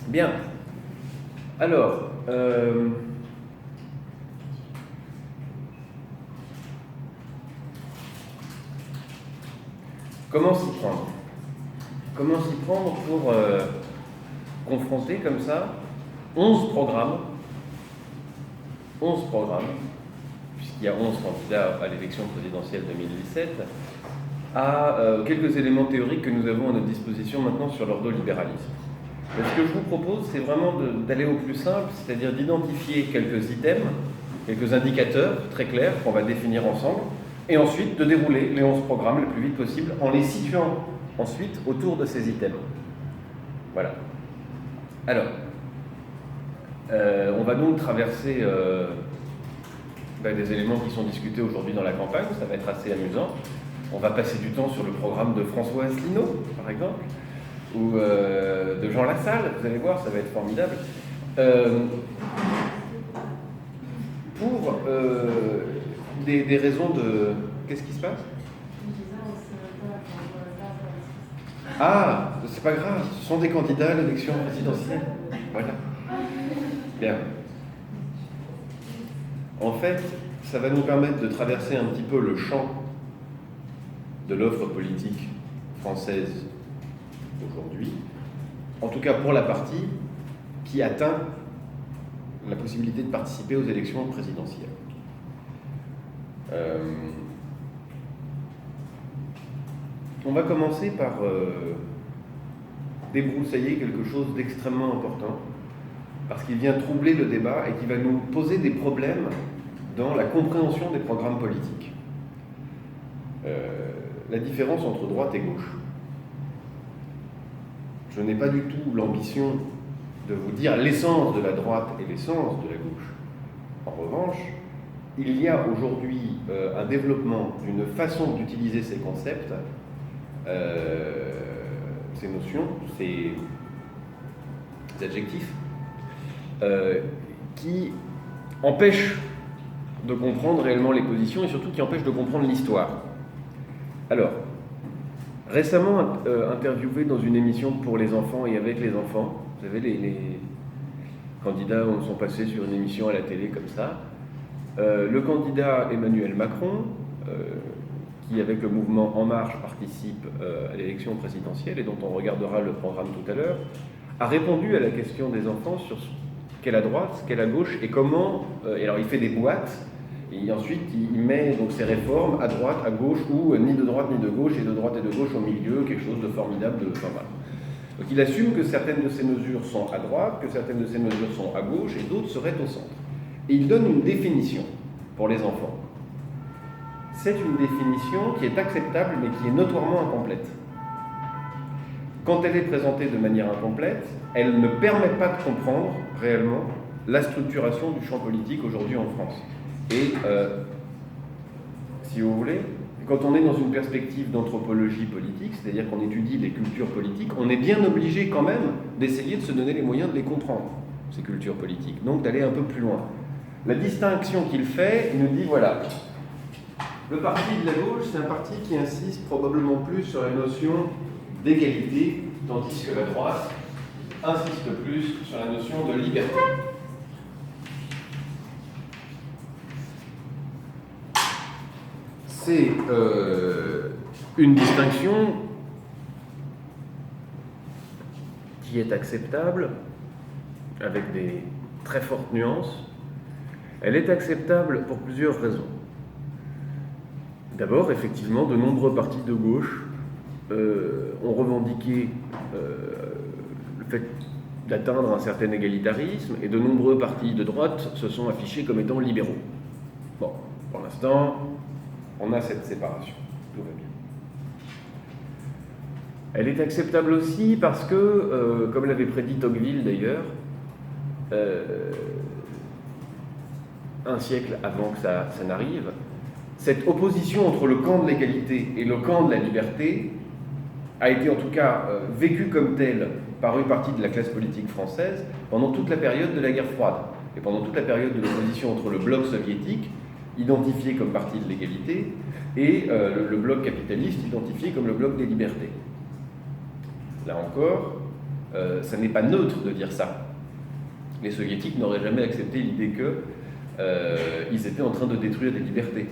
Bien. Alors, comment s'y prendre? Comment s'y prendre pour confronter comme ça 11 programmes, puisqu'il y a 11 candidats à l'élection présidentielle 2017, à quelques éléments théoriques que nous avons à notre disposition maintenant sur l'ordolibéralisme. Ce que je vous propose, c'est vraiment d'aller au plus simple, c'est-à-dire d'identifier quelques items, quelques indicateurs très clairs qu'on va définir ensemble, et ensuite de dérouler les 11 programmes le plus vite possible en les situant ensuite autour de ces items. Voilà. Alors, on va donc traverser des éléments qui sont discutés aujourd'hui dans la campagne, ça va être assez amusant. On va passer du temps sur le programme de François Asselineau, par exemple, ou de Jean Lassalle, vous allez voir, ça va être formidable. Pour des raisons de... Qu'est-ce qui se passe? Ah, c'est pas grave, ce sont des candidats à l'élection présidentielle. Voilà. Bien. En fait, ça va nous permettre de traverser un petit peu le champ de l'offre politique française aujourd'hui, en tout cas pour la partie qui atteint la possibilité de participer aux élections présidentielles. On va commencer par débroussailler quelque chose d'extrêmement important, parce qu'il vient troubler le débat et qui va nous poser des problèmes dans la compréhension des programmes politiques. La différence entre droite et gauche. Je n'ai pas du tout l'ambition de vous dire l'essence de la droite et l'essence de la gauche. En revanche, il y a aujourd'hui un développement d'une façon d'utiliser ces concepts, ces notions, ces adjectifs, qui empêchent de comprendre réellement les positions et surtout qui empêchent de comprendre l'histoire. Alors, récemment interviewé dans une émission pour les enfants et avec les enfants, vous savez, les candidats sont passés sur une émission à la télé comme ça, le candidat Emmanuel Macron, qui avec le mouvement En Marche participe à l'élection présidentielle et dont on regardera le programme tout à l'heure, a répondu à la question des enfants sur ce qu'est la droite, ce qu'est la gauche et comment, et alors il fait des boîtes, et ensuite il met donc ses réformes à droite, à gauche, ou ni de droite ni de gauche, et de droite et de gauche au milieu, quelque chose de formidable, enfin voilà. Donc il assume que certaines de ces mesures sont à droite, que certaines de ces mesures sont à gauche, et d'autres seraient au centre. Et il donne une définition pour les enfants. C'est une définition qui est acceptable, mais qui est notoirement incomplète. Quand elle est présentée de manière incomplète, elle ne permet pas de comprendre réellement la structuration du champ politique aujourd'hui en France. Et si vous voulez, quand on est dans une perspective d'anthropologie politique, c'est-à-dire qu'on étudie les cultures politiques, on est bien obligé quand même d'essayer de se donner les moyens de les comprendre, ces cultures politiques, donc d'aller un peu plus loin. La distinction qu'il fait, il nous dit, voilà, le parti de la gauche, c'est un parti qui insiste probablement plus sur la notion d'égalité, tandis que la droite insiste plus sur la notion de liberté. C'est une distinction qui est acceptable avec des très fortes nuances. Elle est acceptable pour plusieurs raisons. D'abord, effectivement, de nombreux partis de gauche ont revendiqué le fait d'atteindre un certain égalitarisme et de nombreux partis de droite se sont affichés comme étant libéraux. Bon, pour l'instant, on a cette séparation, tout va bien. Elle est acceptable aussi parce que, comme l'avait prédit Tocqueville d'ailleurs, un siècle avant que ça n'arrive, cette opposition entre le camp de l'égalité et le camp de la liberté a été en tout cas vécue comme telle par une partie de la classe politique française pendant toute la période de la guerre froide et pendant toute la période de l'opposition entre le bloc soviétique, identifié comme parti de l'égalité, et le bloc capitaliste, identifié comme le bloc des libertés. Là encore, ça n'est pas neutre de dire ça. Les soviétiques n'auraient jamais accepté l'idée qu'ils étaient en train de détruire des libertés.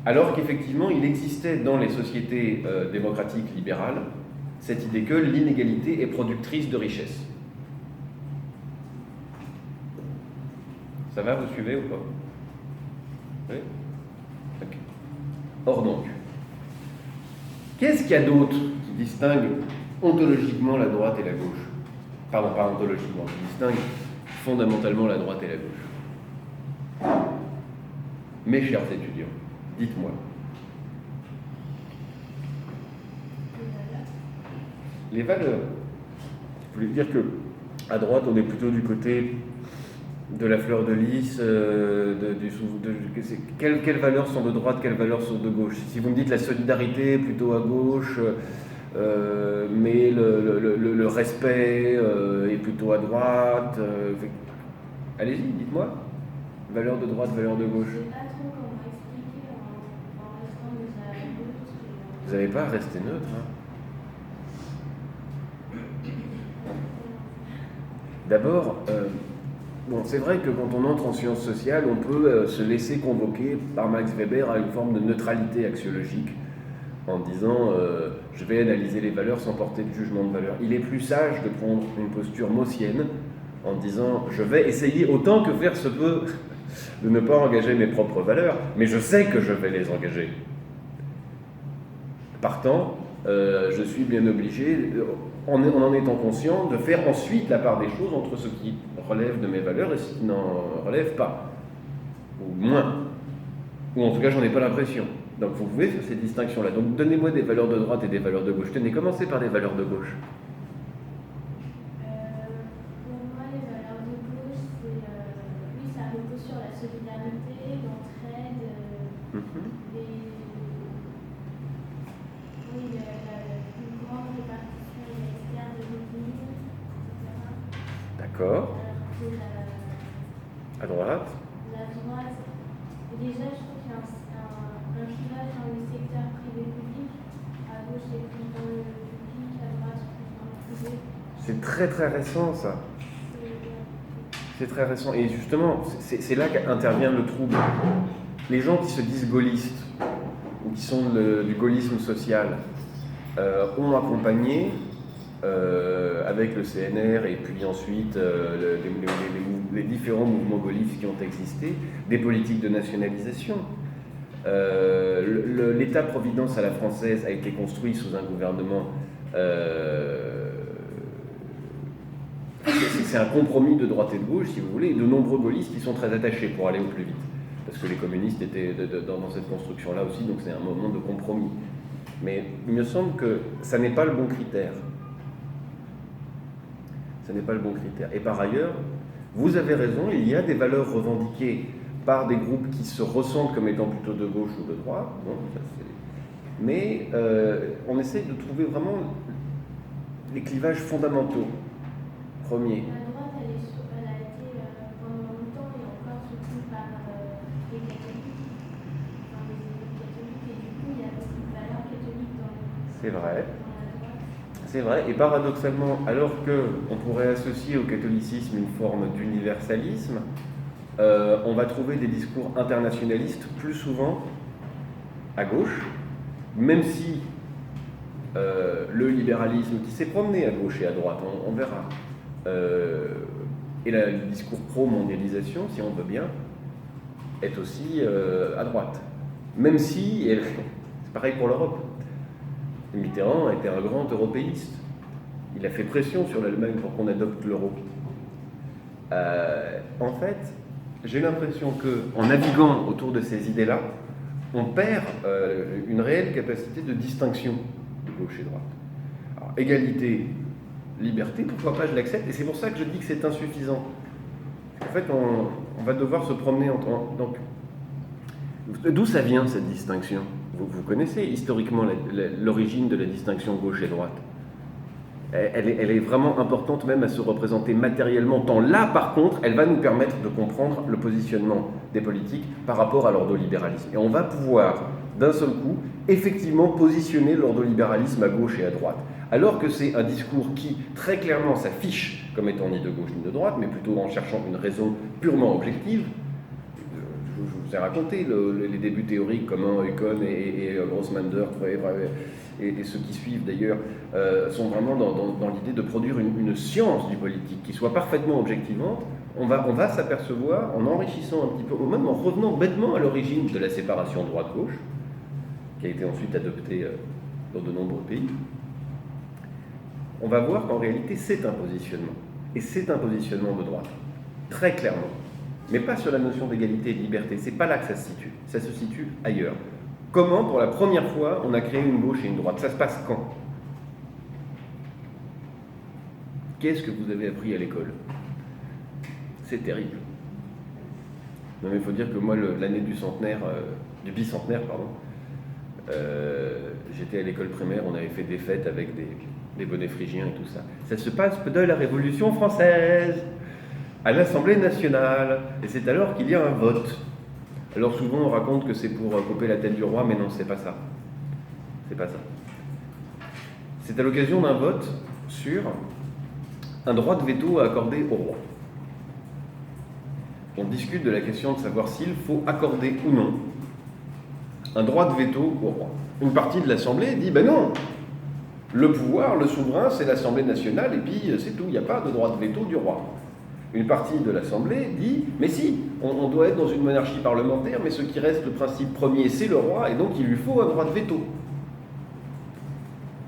Alors qu'effectivement, il existait dans les sociétés démocratiques libérales cette idée que l'inégalité est productrice de richesse. Ça va, vous suivez ou pas? Oui. Okay. Or donc, qu'est-ce qu'il y a d'autre qui distingue ontologiquement la droite et la gauche? Pardon, pas ontologiquement, qui distingue fondamentalement la droite et la gauche. Mes chers étudiants, dites-moi. Les valeurs. Vous voulez dire que à droite, on est plutôt du côté de la fleur de lys, quelles valeurs sont de droite, quelles valeurs sont de gauche? Si vous me dites la solidarité plutôt à gauche, mais le respect est plutôt à droite, allez-y, dites-moi. Valeurs de droite, valeurs de gauche. Je ne sais pas trop comment expliquer en restant neutre. Vous n'avez pas à rester neutre, hein. D'abord, c'est vrai que quand on entre en sciences sociales, on peut se laisser convoquer par Max Weber à une forme de neutralité axiologique, en disant je vais analyser les valeurs sans porter de jugement de valeur. Il est plus sage de prendre une posture maussienne en disant je vais essayer autant que faire se peut de ne pas engager mes propres valeurs, mais je sais que je vais les engager. Partant, je suis bien obligé, en en étant conscient, de faire ensuite la part des choses entre ce qui relève de mes valeurs et ce qui n'en relève pas, ou moins, ou en tout cas j'en ai pas l'impression. Donc vous pouvez faire ces distinctions-là. Donc donnez-moi des valeurs de droite et des valeurs de gauche. Tenez, commencez par des valeurs de gauche. Pour moi, les valeurs de gauche, oui, ça repose sur la solidarité, l'entraide, une grande répartition externe de revenus, etc. D'accord. À droite. La droite, déjà, je trouve qu'il y a un clivage dans le secteur privé-public. À gauche, c'est plus dans le public, à droite, plus dans le privé. C'est très très récent, ça. C'est très récent. Et justement, c'est là qu'intervient le trouble. Les gens qui se disent gaullistes, ou qui sont du gaullisme social, ont accompagné, avec le CNR et puis ensuite les différents mouvements gaullistes qui ont existé, des politiques de nationalisation. L'État-providence à la française a été construit sous un gouvernement... c'est un compromis de droite et de gauche, si vous voulez, et de nombreux gaullistes qui sont très attachés pour aller au plus vite. Parce que les communistes étaient dans cette construction-là aussi, donc c'est un moment de compromis. Mais il me semble que ça n'est pas le bon critère. Ce n'est pas le bon critère. Et par ailleurs, vous avez raison, il y a des valeurs revendiquées par des groupes qui se ressentent comme étant plutôt de gauche ou de droite. Bon, mais on essaie de trouver vraiment les clivages fondamentaux. Premier. La droite, elle a été pendant longtemps et encore soutenue par les catholiques, enfin les élites catholiques, et du coup, il y a beaucoup de valeurs catholiques dans C'est vrai. la droite. C'est vrai, et paradoxalement, alors qu'on pourrait associer au catholicisme une forme d'universalisme, on va trouver des discours internationalistes plus souvent à gauche, même si le libéralisme qui s'est promené à gauche et à droite, on verra, et le discours pro-mondialisation, si on veut bien, est aussi à droite. Même si, c'est pareil pour l'Europe, Mitterrand était un grand européiste. Il a fait pression sur l'Allemagne pour qu'on adopte l'euro. En fait, j'ai l'impression qu'en naviguant autour de ces idées-là, on perd une réelle capacité de distinction de gauche et droite. Alors, égalité, liberté, pourquoi pas je l'accepte, et c'est pour ça que je dis que c'est insuffisant. En fait, on va devoir se promener entre... Donc, d'où ça vient cette distinction? Vous connaissez historiquement l'origine de la distinction gauche et droite. Elle est vraiment importante même à se représenter matériellement, tant là, par contre, elle va nous permettre de comprendre le positionnement des politiques par rapport à l'ordolibéralisme. Et on va pouvoir, d'un seul coup, effectivement positionner l'ordolibéralisme à gauche et à droite. Alors que c'est un discours qui, très clairement, s'affiche comme étant ni de gauche ni de droite, mais plutôt en cherchant une raison purement objective. Je vous ai raconté les débuts théoriques, comment Eucken et Grossmander et ceux qui suivent d'ailleurs sont vraiment dans l'idée de produire une science du politique qui soit parfaitement objectivante. On va s'apercevoir, en enrichissant un petit peu, ou même en revenant bêtement à l'origine de la séparation droite-gauche, qui a été ensuite adoptée dans de nombreux pays, on va voir qu'en réalité c'est un positionnement. Et c'est un positionnement de droite, très clairement. Mais pas sur la notion d'égalité et de liberté, c'est pas là que ça se situe ailleurs. Comment, pour la première fois, on a créé une gauche et une droite? Ça se passe quand? Qu'est-ce que vous avez appris à l'école? C'est terrible. Non mais il faut dire que moi, l'année du bicentenaire, j'étais à l'école primaire, on avait fait des fêtes avec des bonnets phrygiens et tout ça. Ça se passe de la Révolution française à l'Assemblée nationale, et c'est alors qu'il y a un vote. Alors souvent on raconte que c'est pour couper la tête du roi, mais non, c'est pas ça. C'est pas ça. C'est à l'occasion d'un vote sur un droit de veto à accorder au roi. On discute de la question de savoir s'il faut accorder ou non un droit de veto au roi. Une partie de l'Assemblée dit, ben non, le pouvoir, le souverain, c'est l'Assemblée nationale, et puis c'est tout, il n'y a pas de droit de veto du roi. Une partie de l'Assemblée dit, mais si, on doit être dans une monarchie parlementaire, mais ce qui reste le principe premier, c'est le roi, et donc il lui faut un droit de veto.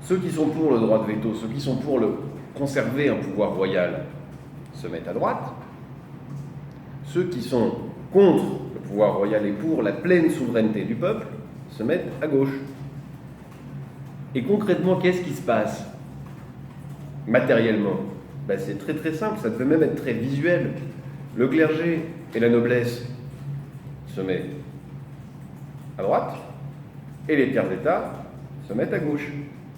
Ceux qui sont pour le droit de veto, ceux qui sont pour conserver un pouvoir royal, se mettent à droite. Ceux qui sont contre le pouvoir royal et pour la pleine souveraineté du peuple, se mettent à gauche. Et concrètement, qu'est-ce qui se passe matériellement? Ben, c'est très très simple, ça peut même être très visuel. Le clergé et la noblesse se mettent à droite, et les tiers états se mettent à gauche.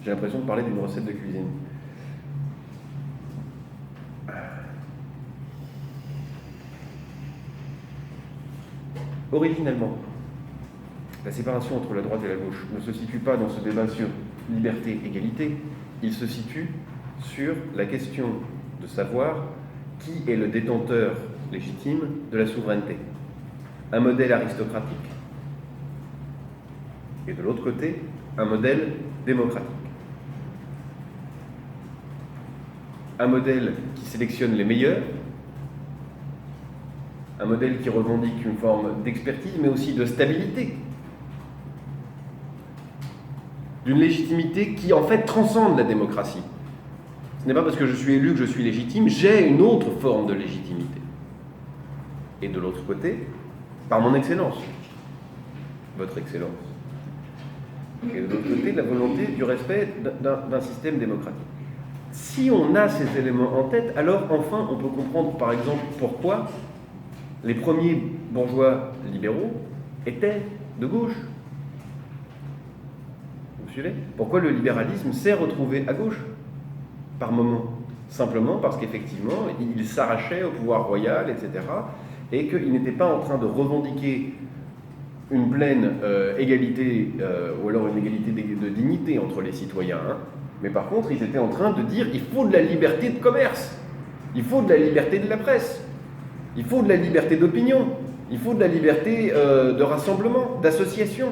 J'ai l'impression de parler d'une recette de cuisine. Originellement, la séparation entre la droite et la gauche ne se situe pas dans ce débat sur liberté-égalité, il se situe sur la question de savoir qui est le détenteur légitime de la souveraineté. Un modèle aristocratique et de l'autre côté, un modèle démocratique. Un modèle qui sélectionne les meilleurs, un modèle qui revendique une forme d'expertise, mais aussi de stabilité, d'une légitimité qui en fait transcende la démocratie. Ce n'est pas parce que je suis élu que je suis légitime, j'ai une autre forme de légitimité. Et de l'autre côté, par mon excellence, votre excellence. Et de l'autre côté, la volonté du respect d'un système démocratique. Si on a ces éléments en tête, alors enfin on peut comprendre par exemple pourquoi les premiers bourgeois libéraux étaient de gauche. Vous suivez? Pourquoi le libéralisme s'est retrouvé à gauche par moments? Simplement parce qu'effectivement, il s'arrachait au pouvoir royal, etc. Et qu'il n'était pas en train de revendiquer une pleine égalité, ou alors une égalité de dignité entre les citoyens. Mais par contre, ils étaient en train de dire qu'il faut de la liberté de commerce, il faut de la liberté de la presse, il faut de la liberté d'opinion, il faut de la liberté de rassemblement, d'association.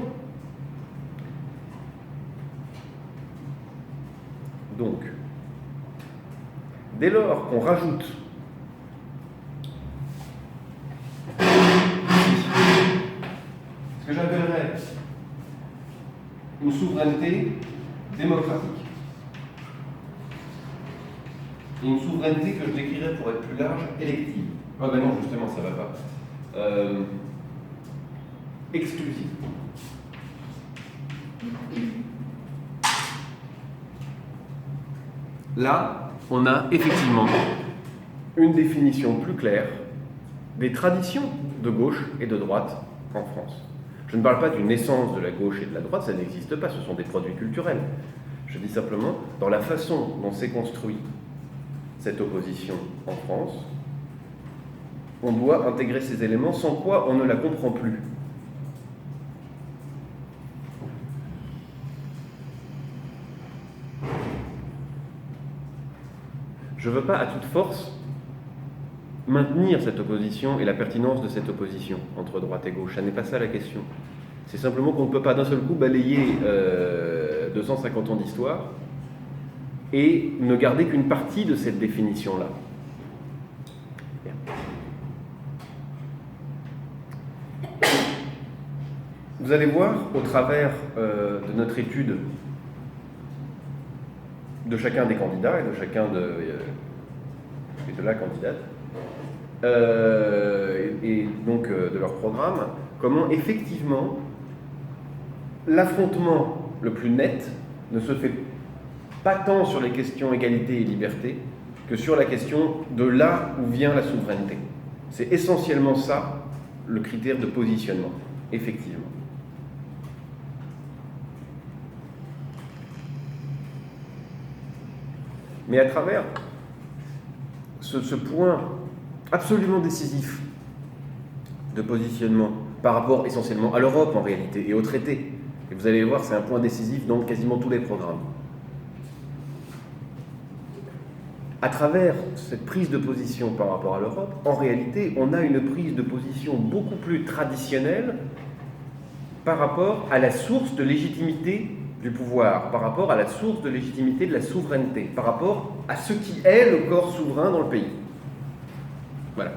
Donc, dès lors qu'on rajoute ce que j'appellerais une souveraineté démocratique, et une souveraineté que je décrirais pour être plus large, élective. Ah ben non, justement, ça ne va pas. Exclusive. Là, on a effectivement une définition plus claire des traditions de gauche et de droite en France. Je ne parle pas d'une naissance de la gauche et de la droite, ça n'existe pas, ce sont des produits culturels. Je dis simplement, dans la façon dont s'est construite cette opposition en France, on doit intégrer ces éléments, sans quoi on ne la comprend plus. je ne veux pas à toute force maintenir cette opposition et la pertinence de cette opposition entre droite et gauche. Ça n'est pas ça la question. C'est simplement qu'on ne peut pas d'un seul coup balayer 250 ans d'histoire et ne garder qu'une partie de cette définition-là. Vous allez voir au travers de notre étude de chacun des candidats et de chacun et de la candidate et donc de leur programme, comment effectivement l'affrontement le plus net ne se fait pas tant sur les questions égalité et liberté que sur la question de là où vient la souveraineté. C'est essentiellement ça le critère de positionnement, effectivement. Mais à travers ce point absolument décisif de positionnement par rapport essentiellement à l'Europe en réalité et aux traités, et vous allez voir, c'est un point décisif dans quasiment tous les programmes. À travers cette prise de position par rapport à l'Europe, en réalité, on a une prise de position beaucoup plus traditionnelle par rapport à la source de légitimité du pouvoir, par rapport à la source de légitimité de la souveraineté, par rapport à ce qui est le corps souverain dans le pays. Voilà.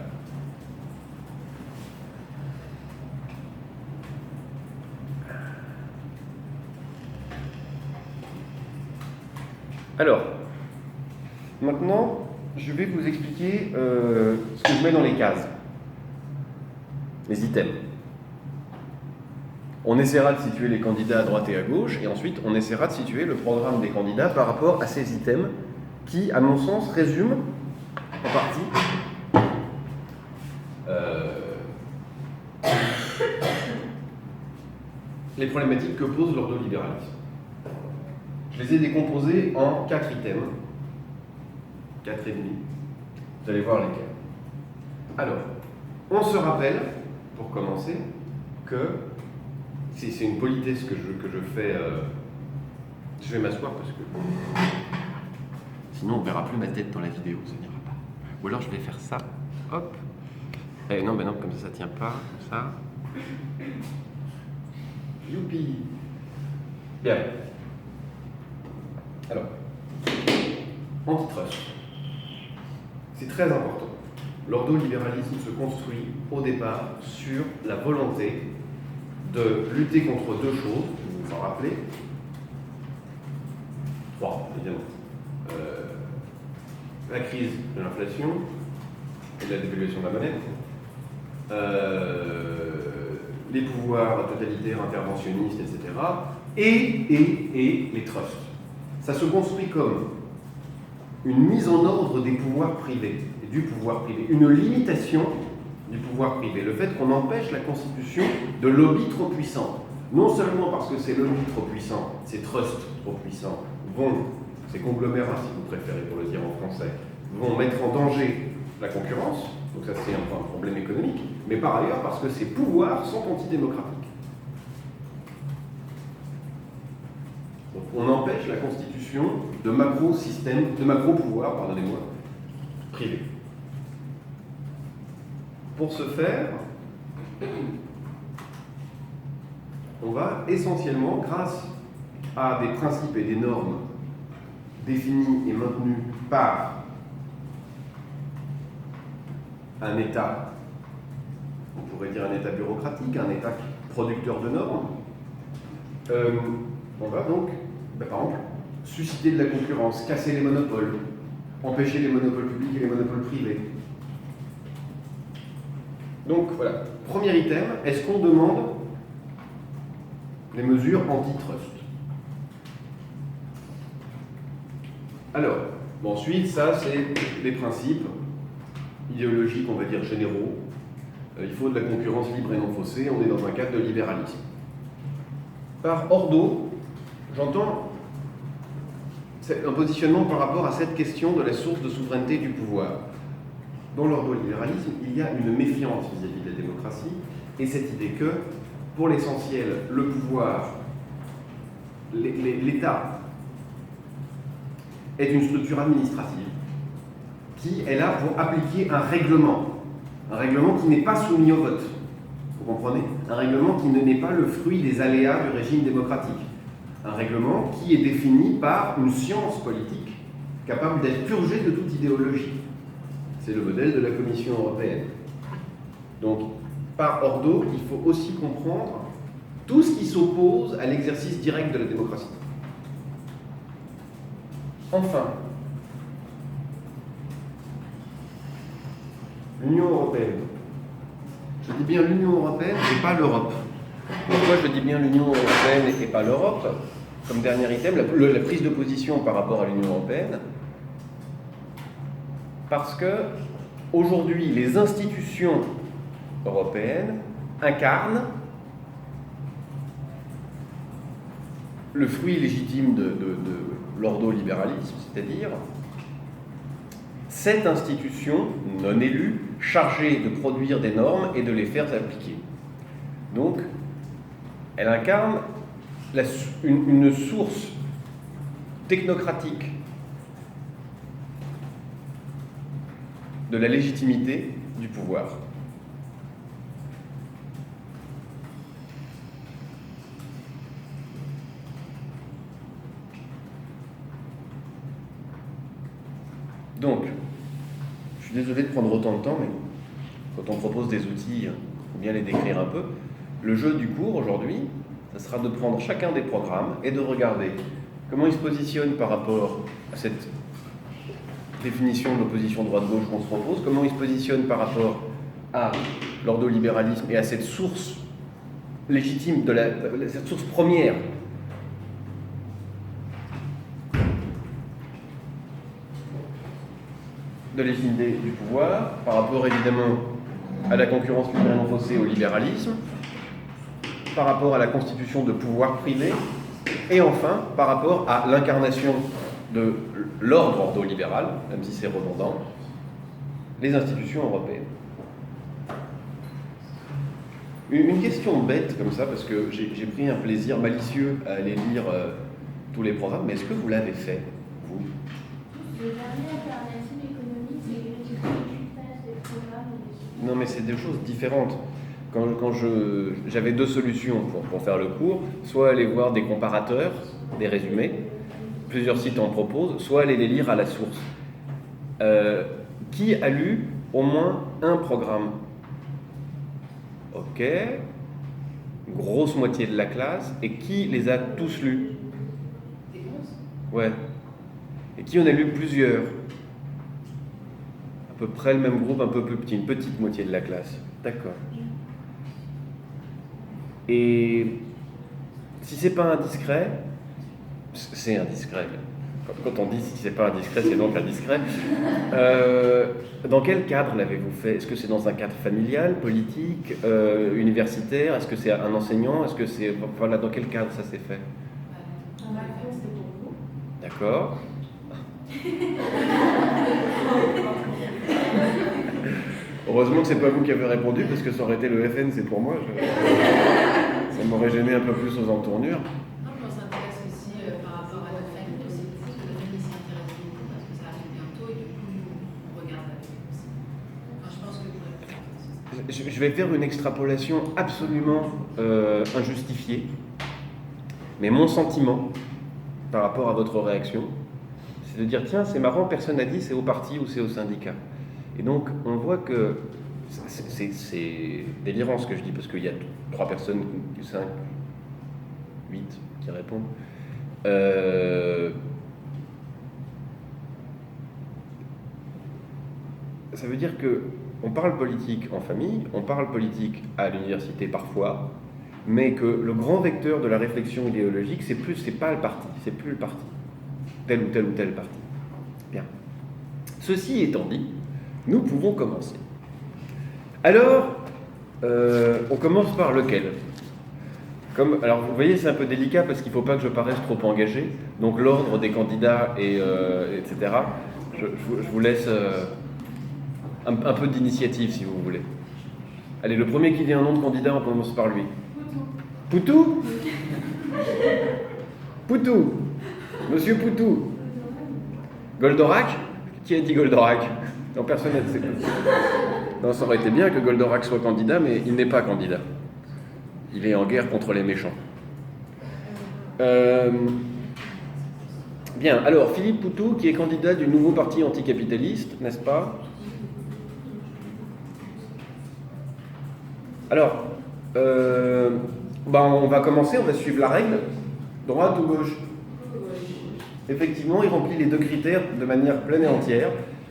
Alors, maintenant, je vais vous expliquer ce que je mets dans les cases, les items. On essaiera de situer les candidats à droite et à gauche, et ensuite on essaiera de situer le programme des candidats par rapport à ces items qui, à mon sens, résument en partie les problématiques que pose l'ordolibéralisme. Je les ai décomposés en 4 items, 4 et demi. Vous allez voir lesquels. Alors, on se rappelle, pour commencer, que c'est une politesse que je fais. Je vais m'asseoir parce que sinon on ne verra plus ma tête dans la vidéo, ça n'ira pas. Ou alors je vais faire ça, hop. Eh non, ben non, comme ça tient pas, comme ça. Youpi. Bien. Alors, antitrust. C'est très important. L'ordolibéralisme se construit au départ sur la volonté de lutter contre 2 choses, vous vous en rappelez. 3, évidemment. La crise de l'inflation et de la dévaluation de la monnaie. Les pouvoirs totalitaires, interventionnistes, etc. Et les trusts. Ça se construit comme une mise en ordre des pouvoirs privés, et du pouvoir privé, une limitation du pouvoir privé, le fait qu'on empêche la constitution de lobbies trop puissants. Non seulement parce que ces lobbies trop puissants, ces trusts trop puissants, ces conglomérats, si vous préférez pour le dire en français, vont mettre en danger la concurrence, donc ça c'est un problème économique, mais par ailleurs parce que ces pouvoirs sont antidémocratiques. Donc on empêche la constitution de macro-systèmes, de macro-pouvoirs, pardonnez-moi, privés. Pour ce faire, on va essentiellement, grâce à des principes et des normes définis et maintenus par un État, on pourrait dire un État bureaucratique, un État producteur de normes, on va donc, par exemple, susciter de la concurrence, casser les monopoles, empêcher les monopoles publics et les monopoles privés. Donc voilà, premier item, est-ce qu'on demande les mesures antitrust? Alors, bon, ensuite, ça c'est les principes idéologiques, on va dire généraux. Il faut de la concurrence libre et non faussée, on est dans un cadre de libéralisme. Par ordo, j'entends un positionnement par rapport à cette question de la source de souveraineté du pouvoir. Dans l'ordolibéralisme, il y a une méfiance vis-à-vis de la démocratie, et cette idée que, pour l'essentiel, le pouvoir, l'État, est une structure administrative, qui est là pour appliquer un règlement qui n'est pas soumis au vote. Vous comprenez? Un règlement qui n'est pas le fruit des aléas du régime démocratique. Un règlement qui est défini par une science politique capable d'être purgée de toute idéologie. C'est le modèle de la Commission européenne. Donc, par Ordo, il faut aussi comprendre tout ce qui s'oppose à l'exercice direct de la démocratie. Enfin, l'Union européenne. Je dis bien l'Union européenne et pas l'Europe. Pourquoi je dis bien l'Union européenne et pas l'Europe? Comme dernier item, la prise de position par rapport à l'Union européenne. Parce que, aujourd'hui, les institutions européennes incarnent le fruit légitime de l'ordolibéralisme, c'est-à-dire cette institution non élue chargée de produire des normes et de les faire appliquer. Donc, elle incarne une source technocratique de la légitimité du pouvoir. Donc, je suis désolé de prendre autant de temps, mais quand on propose des outils, il faut bien les décrire un peu. Le jeu du cours aujourd'hui, ce sera de prendre chacun des programmes et de regarder comment ils se positionnent par rapport à cette définition de l'opposition droite-gauche qu'on se propose, comment ils se positionnent par rapport à l'ordolibéralisme et à cette source légitime, cette source première de légitimité du pouvoir, par rapport évidemment à la concurrence libérale faussée au libéralisme, par rapport à la constitution de pouvoirs privés, et enfin par rapport à l'incarnation de l'ordre ordolibéral, même si c'est redondant, les institutions européennes. Une question bête comme ça, parce que j'ai pris un plaisir malicieux à aller lire tous les programmes, mais est-ce que vous l'avez fait, vous? Le dernier alternative économique, c'est l'écritage des programmes. Non, mais c'est deux choses différentes. Quand j'avais deux solutions pour faire le cours, soit aller voir des comparateurs, des résumés, plusieurs sites en proposent, soit aller les lire à la source. Qui a lu au moins un programme? Ok, grosse moitié de la classe. Et qui les a tous lus? Ouais. Et qui en a lu plusieurs? À peu près le même groupe, un peu plus petit, une petite moitié de la classe. D'accord. Et si c'est pas indiscret, c'est indiscret. Quand on dit si c'est pas indiscret, c'est donc indiscret. Dans quel cadre l'avez-vous fait? Est-ce que c'est dans un cadre familial, politique, universitaire? Est-ce que c'est un enseignant? Est-ce que c'est... Voilà, dans quel cadre ça s'est fait? En vacances, c'est pour vous. D'accord. Heureusement que c'est pas vous qui avez répondu, parce que ça aurait été le FN, c'est pour moi. Ça m'aurait gêné un peu plus aux entournures. Non, mais on s'intéresse aussi par rapport à notre famille aussi, parce que la famille s'y intéresse beaucoup, parce que ça arrive bientôt, et du coup, on regarde avec eux aussi. Enfin, je pense que Je vais faire une extrapolation absolument injustifiée, mais mon sentiment par rapport à votre réaction, c'est de dire tiens, c'est marrant, personne n'a dit c'est au parti ou c'est au syndicat. Et donc, on voit que c'est délirant ce que je dis, parce qu'il y a 3 personnes, 5, 8 qui répondent. Ça veut dire que on parle politique en famille, on parle politique à l'université parfois, mais que le grand vecteur de la réflexion idéologique, c'est pas le parti, c'est plus le parti, tel ou tel parti. Bien. Ceci étant dit, nous pouvons commencer. Alors, on commence par lequel? Alors, vous voyez, c'est un peu délicat parce qu'il ne faut pas que je paraisse trop engagé. Donc, l'ordre des candidats, etc. Je vous laisse un peu d'initiative, si vous voulez. Allez, le premier qui dit un nom de candidat, on commence par lui. Poutou? Poutou? Monsieur Poutou? Goldorak? Qui a dit Goldorak? Non, personne n'a dit. Non, ça aurait été bien que Goldorak soit candidat, mais il n'est pas candidat. Il est en guerre contre les méchants. Bien, alors Philippe Poutou, qui est candidat du nouveau parti anticapitaliste, n'est-ce pas? Alors, on va commencer, on va suivre la règle. Droite ou gauche? Effectivement, il remplit les deux critères de manière pleine et entière.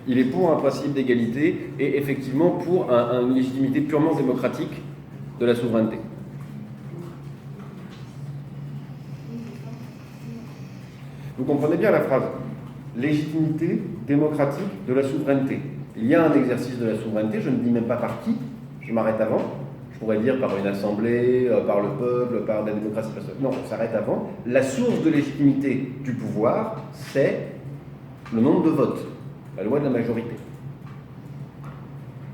Il est pour un principe d'égalité et effectivement pour une légitimité purement démocratique de la souveraineté. Vous comprenez bien la phrase. Légitimité démocratique de la souveraineté. Il y a un exercice de la souveraineté, je ne dis même pas par qui, je m'arrête avant. Je pourrais dire par une assemblée, par le peuple, par la démocratie. Non, on s'arrête avant. La source de légitimité du pouvoir, c'est le nombre de votes, la loi de la majorité.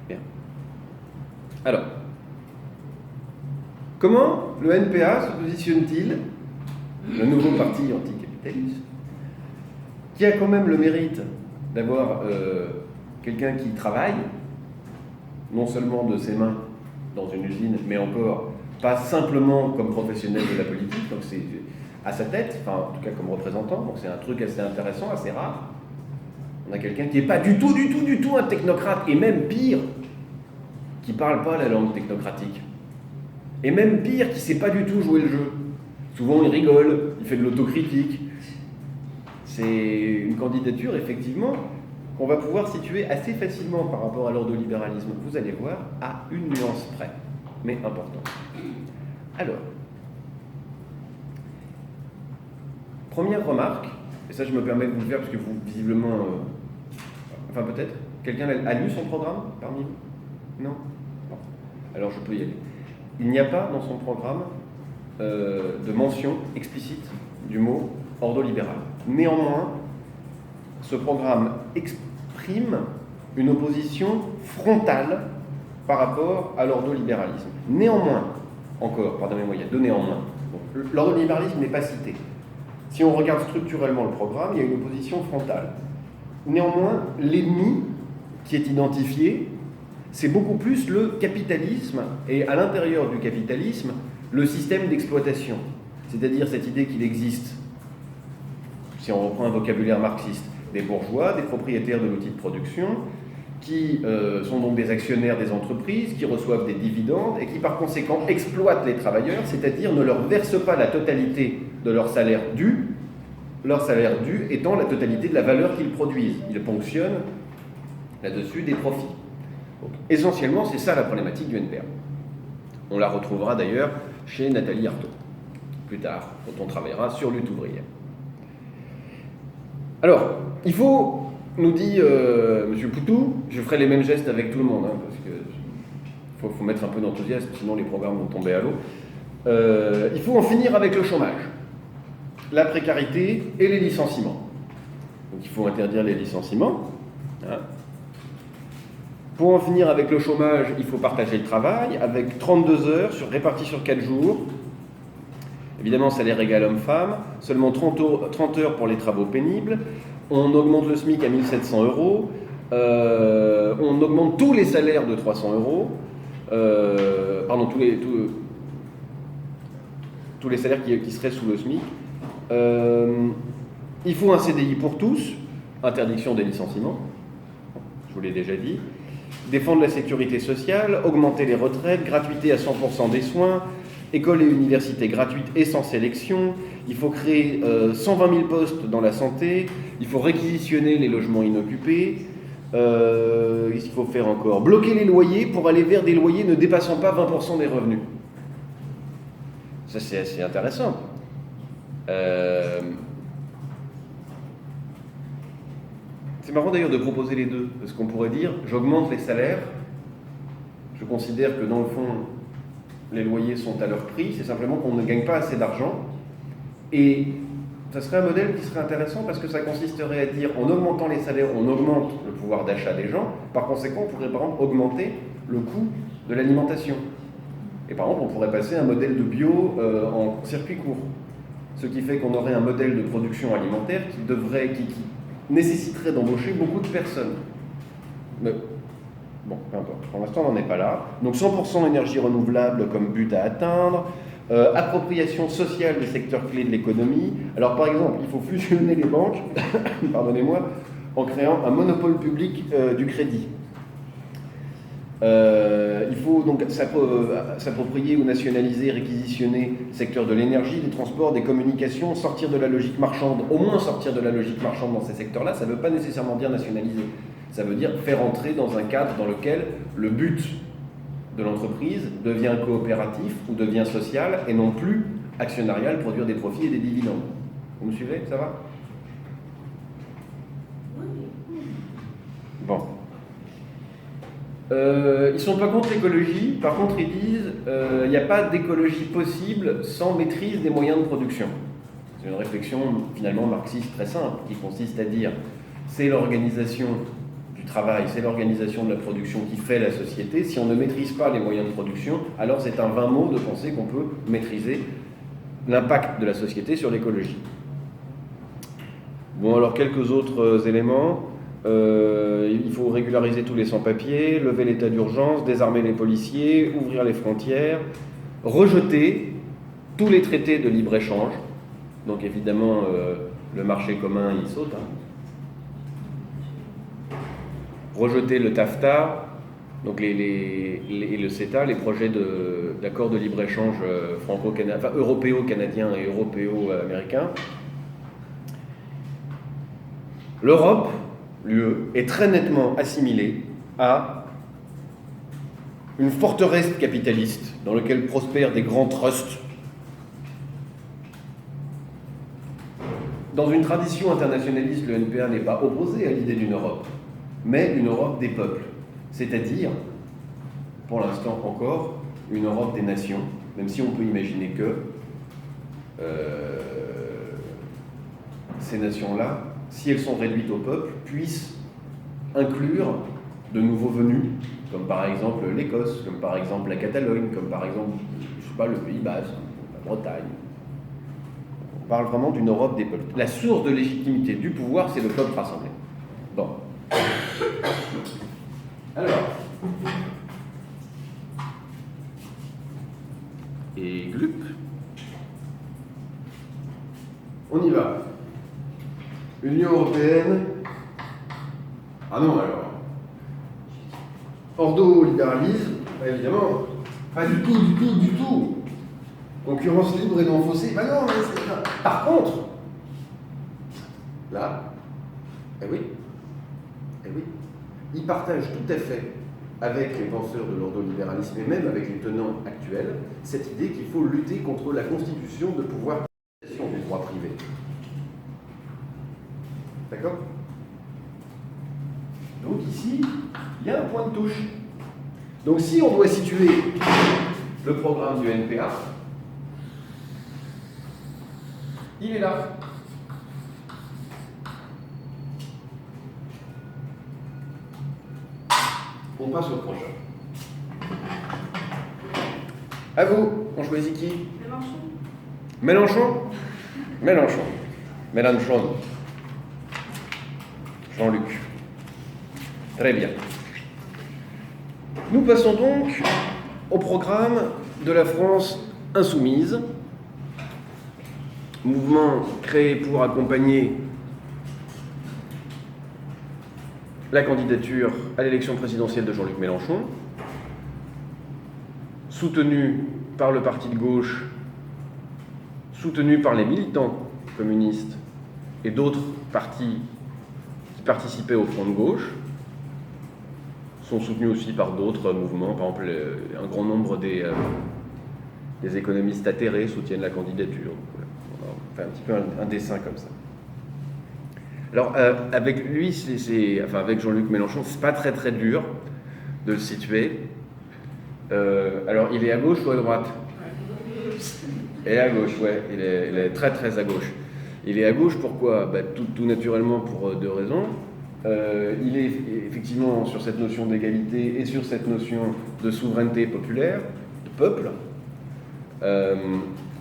Bien. Alors, comment le NPA se positionne-t-il, le nouveau parti anticapitaliste, qui a quand même le mérite d'avoir quelqu'un qui travaille, non seulement de ses mains, dans une usine, mais encore pas simplement comme professionnel de la politique, donc c'est à sa tête, enfin en tout cas comme représentant, donc c'est un truc assez intéressant, assez rare. On a quelqu'un qui n'est pas du tout un technocrate, et même pire, qui parle pas la langue technocratique. Et même pire, qui sait pas du tout jouer le jeu. Souvent il rigole, il fait de l'autocritique. C'est une candidature, effectivement, qu'on va pouvoir situer assez facilement par rapport à l'ordolibéralisme, vous allez voir, à une nuance près, mais importante. Alors, première remarque, et ça je me permets de vous le faire parce que vous, visiblement, enfin peut-être, quelqu'un a lu son programme parmi vous? Non? Bon. Alors je peux y aller. Il n'y a pas dans son programme de mention explicite du mot ordolibéral. Néanmoins, ce programme exprime une opposition frontale par rapport à l'ordolibéralisme. Néanmoins, encore, pardonnez-moi, il y a deux néanmoins. L'ordolibéralisme n'est pas cité. Si on regarde structurellement le programme, il y a une opposition frontale. Néanmoins, l'ennemi qui est identifié, c'est beaucoup plus le capitalisme, et à l'intérieur du capitalisme, le système d'exploitation. C'est-à-dire cette idée qu'il existe, si on reprend un vocabulaire marxiste, des bourgeois, des propriétaires de l'outil de production, qui sont donc des actionnaires des entreprises, qui reçoivent des dividendes et qui par conséquent exploitent les travailleurs, c'est-à-dire ne leur versent pas la totalité de leur salaire dû étant la totalité de la valeur qu'ils produisent. Ils ponctionnent là-dessus des profits. Donc, essentiellement, c'est ça la problématique du NPA. On la retrouvera d'ailleurs chez Nathalie Arthaud, plus tard, quand on travaillera sur lutte ouvrière. Alors, il faut, nous dit M. Poutou, je ferai les mêmes gestes avec tout le monde, parce que faut mettre un peu d'enthousiasme, sinon les programmes vont tomber à l'eau. Il faut en finir avec le chômage, la précarité et les licenciements. Donc il faut interdire les licenciements. Hein. Pour en finir avec le chômage, il faut partager le travail avec 32 heures réparties sur 4 jours. Évidemment, salaire égal homme-femme, seulement 30 heures pour les travaux pénibles. On augmente le SMIC à 1 700 €. On augmente tous les salaires de 300 €. Pardon, tous les salaires qui seraient sous le SMIC. Il faut un CDI pour tous, interdiction des licenciements, je vous l'ai déjà dit. Défendre la sécurité sociale, augmenter les retraites, gratuité à 100% des soins, école et université gratuites et sans sélection. Il faut créer 120 000 postes dans la santé. Il faut réquisitionner les logements inoccupés. Il faut faire encore bloquer les loyers pour aller vers des loyers ne dépassant pas 20% des revenus. Ça, c'est assez intéressant. C'est marrant d'ailleurs de proposer les deux, parce qu'on pourrait dire, j'augmente les salaires, je considère que dans le fond, les loyers sont à leur prix, c'est simplement qu'on ne gagne pas assez d'argent, et ça serait un modèle qui serait intéressant parce que ça consisterait à dire, en augmentant les salaires, on augmente le pouvoir d'achat des gens, par conséquent, on pourrait par exemple augmenter le coût de l'alimentation. Et par exemple, on pourrait passer un modèle de bio en circuit court, ce qui fait qu'on aurait un modèle de production alimentaire nécessiterait d'embaucher beaucoup de personnes. Mais, bon, peu importe. Pour l'instant, on n'en est pas là. Donc 100% énergie renouvelable comme but à atteindre. Appropriation sociale des secteurs clés de l'économie. Alors par exemple, il faut fusionner les banques, pardonnez-moi, en créant un monopole public du crédit. Il faut donc s'approprier ou nationaliser, réquisitionner le secteur de l'énergie, des transports, des communications, sortir de la logique marchande, au moins sortir de la logique marchande dans ces secteurs-là. Ça ne veut pas nécessairement dire nationaliser. Ça veut dire faire entrer dans un cadre dans lequel le but de l'entreprise devient coopératif ou devient social et non plus actionnarial, produire des profits et des dividendes. Vous me suivez? Ça va? Bon. Ils ne sont pas contre l'écologie, par contre ils disent il n'y a pas d'écologie possible sans maîtrise des moyens de production. C'est une réflexion finalement marxiste très simple qui consiste à dire c'est l'organisation du travail, c'est l'organisation de la production qui fait la société. Si on ne maîtrise pas les moyens de production, alors c'est un vain mot de penser qu'on peut maîtriser l'impact de la société sur l'écologie. Bon, alors quelques autres éléments. Il faut régulariser tous les sans-papiers, lever l'état d'urgence, désarmer les policiers, ouvrir les frontières, rejeter tous les traités de libre-échange. Donc évidemment, le marché commun, il saute. Rejeter le TAFTA, donc et le CETA, les projets d'accord de libre-échange européo-canadien et européo-américain. L'Europe, l'UE, est très nettement assimilée à une forteresse capitaliste dans laquelle prospèrent des grands trusts. Dans une tradition internationaliste, le NPA n'est pas opposé à l'idée d'une Europe, mais une Europe des peuples, c'est-à-dire, pour l'instant encore, une Europe des nations, même si on peut imaginer que ces nations-là, si elles sont réduites au peuple, puissent inclure de nouveaux venus, comme par exemple l'Écosse, comme par exemple la Catalogne, comme par exemple, je sais pas, le Pays Basque, la Bretagne. On parle vraiment d'une Europe des peuples. La source de légitimité du pouvoir, c'est le peuple rassemblé. Bon. Alors. Et glup. On y va. Union européenne. Ah non, alors. Ordo-libéralisme, évidemment. Pas du tout. Concurrence libre et non faussée. Bah non, mais c'est ça. Par contre, là, eh oui, ils partagent tout à fait avec les penseurs de l'ordolibéralisme et même avec les tenants actuels cette idée qu'il faut lutter contre la constitution de pouvoir du droit privé. D'accord? Donc ici, il y a un point de touche. Donc si on doit situer le programme du NPA, il est là. On passe au prochain. À vous, on choisit qui? Mélenchon. Jean-Luc. Très bien. Nous passons donc au programme de la France insoumise, mouvement créé pour accompagner la candidature à l'élection présidentielle de Jean-Luc Mélenchon, soutenu par le parti de gauche, soutenu par les militants communistes et d'autres partis qui participaient au Front de gauche, sont soutenus aussi par d'autres mouvements. Par exemple, un grand nombre des économistes atterrés soutiennent la candidature. On fait un petit peu un dessin comme ça. Alors, avec lui, avec Jean-Luc Mélenchon, c'est pas très très dur de le situer. Alors, il est à gauche ou à droite? Il est à gauche, ouais. Il est très très à gauche. Il est à gauche, pourquoi? Tout naturellement pour deux raisons. Il est effectivement sur cette notion d'égalité et sur cette notion de souveraineté populaire, de peuple,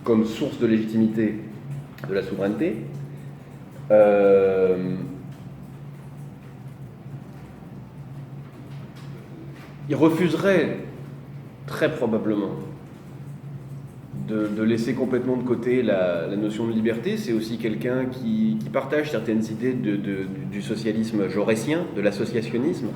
comme source de légitimité de la souveraineté. il refuserait très probablement de laisser complètement de côté la notion de liberté. C'est aussi quelqu'un qui partage certaines idées du socialisme jaurétien, de l'associationnisme.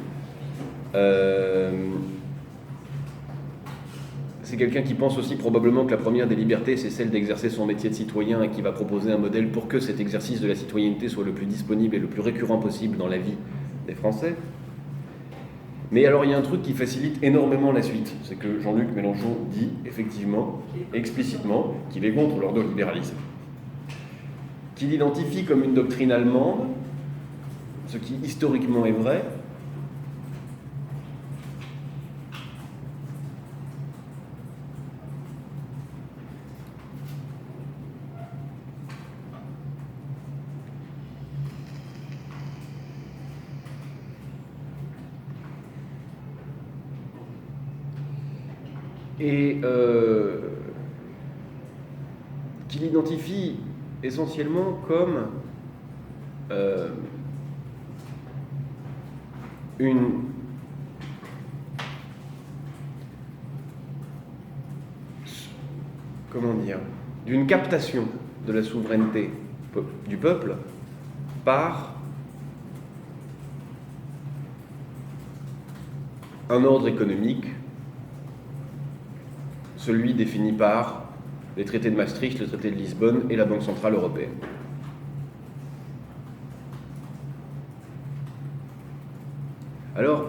C'est quelqu'un qui pense aussi probablement que la première des libertés, c'est celle d'exercer son métier de citoyen et qui va proposer un modèle pour que cet exercice de la citoyenneté soit le plus disponible et le plus récurrent possible dans la vie des Français. Mais alors il y a un truc qui facilite énormément la suite, c'est que Jean-Luc Mélenchon dit effectivement, explicitement, qu'il est contre l'ordolibéralisme, qu'il identifie comme une doctrine allemande, ce qui historiquement est vrai, et qu'il identifie essentiellement comme d'une captation de la souveraineté du peuple par un ordre économique, celui défini par les traités de Maastricht, le traité de Lisbonne et la Banque centrale européenne. Alors,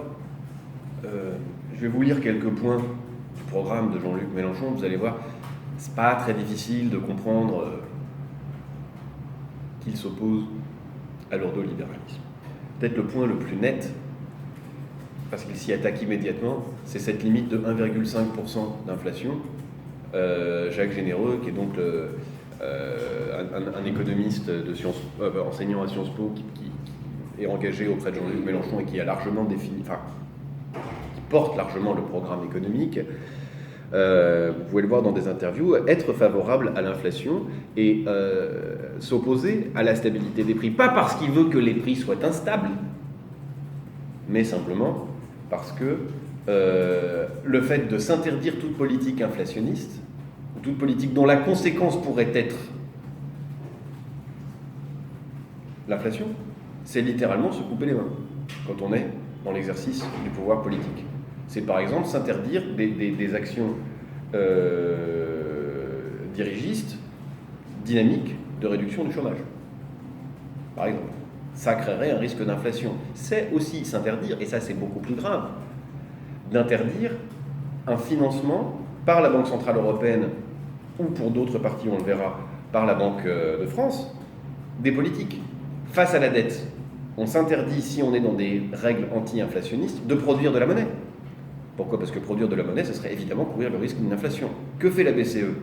je vais vous lire quelques points du programme de Jean-Luc Mélenchon. Vous allez voir, c'est pas très difficile de comprendre qu'il s'oppose à l'ordolibéralisme. Peut-être le point le plus net, parce qu'il s'y attaque immédiatement, c'est cette limite de 1,5% d'inflation. Jacques Généreux, qui est donc un économiste enseignant à Sciences Po, qui est engagé auprès de Jean-Luc Mélenchon et qui a largement défini, qui porte largement le programme économique, vous pouvez le voir dans des interviews, être favorable à l'inflation et s'opposer à la stabilité des prix. Pas parce qu'il veut que les prix soient instables, mais simplement parce que le fait de s'interdire toute politique inflationniste, ou toute politique dont la conséquence pourrait être l'inflation, c'est littéralement se couper les mains quand on est dans l'exercice du pouvoir politique. C'est par exemple s'interdire des actions dirigistes, dynamiques, de réduction du chômage. Par exemple, ça créerait un risque d'inflation. C'est aussi s'interdire, et ça c'est beaucoup plus grave, d'interdire un financement par la Banque centrale européenne ou pour d'autres parties, on le verra, par la Banque de France, des politiques. Face à la dette, on s'interdit, si on est dans des règles anti-inflationnistes, de produire de la monnaie. Pourquoi ? Parce que produire de la monnaie, ce serait évidemment courir le risque d'une inflation. Que fait la BCE ?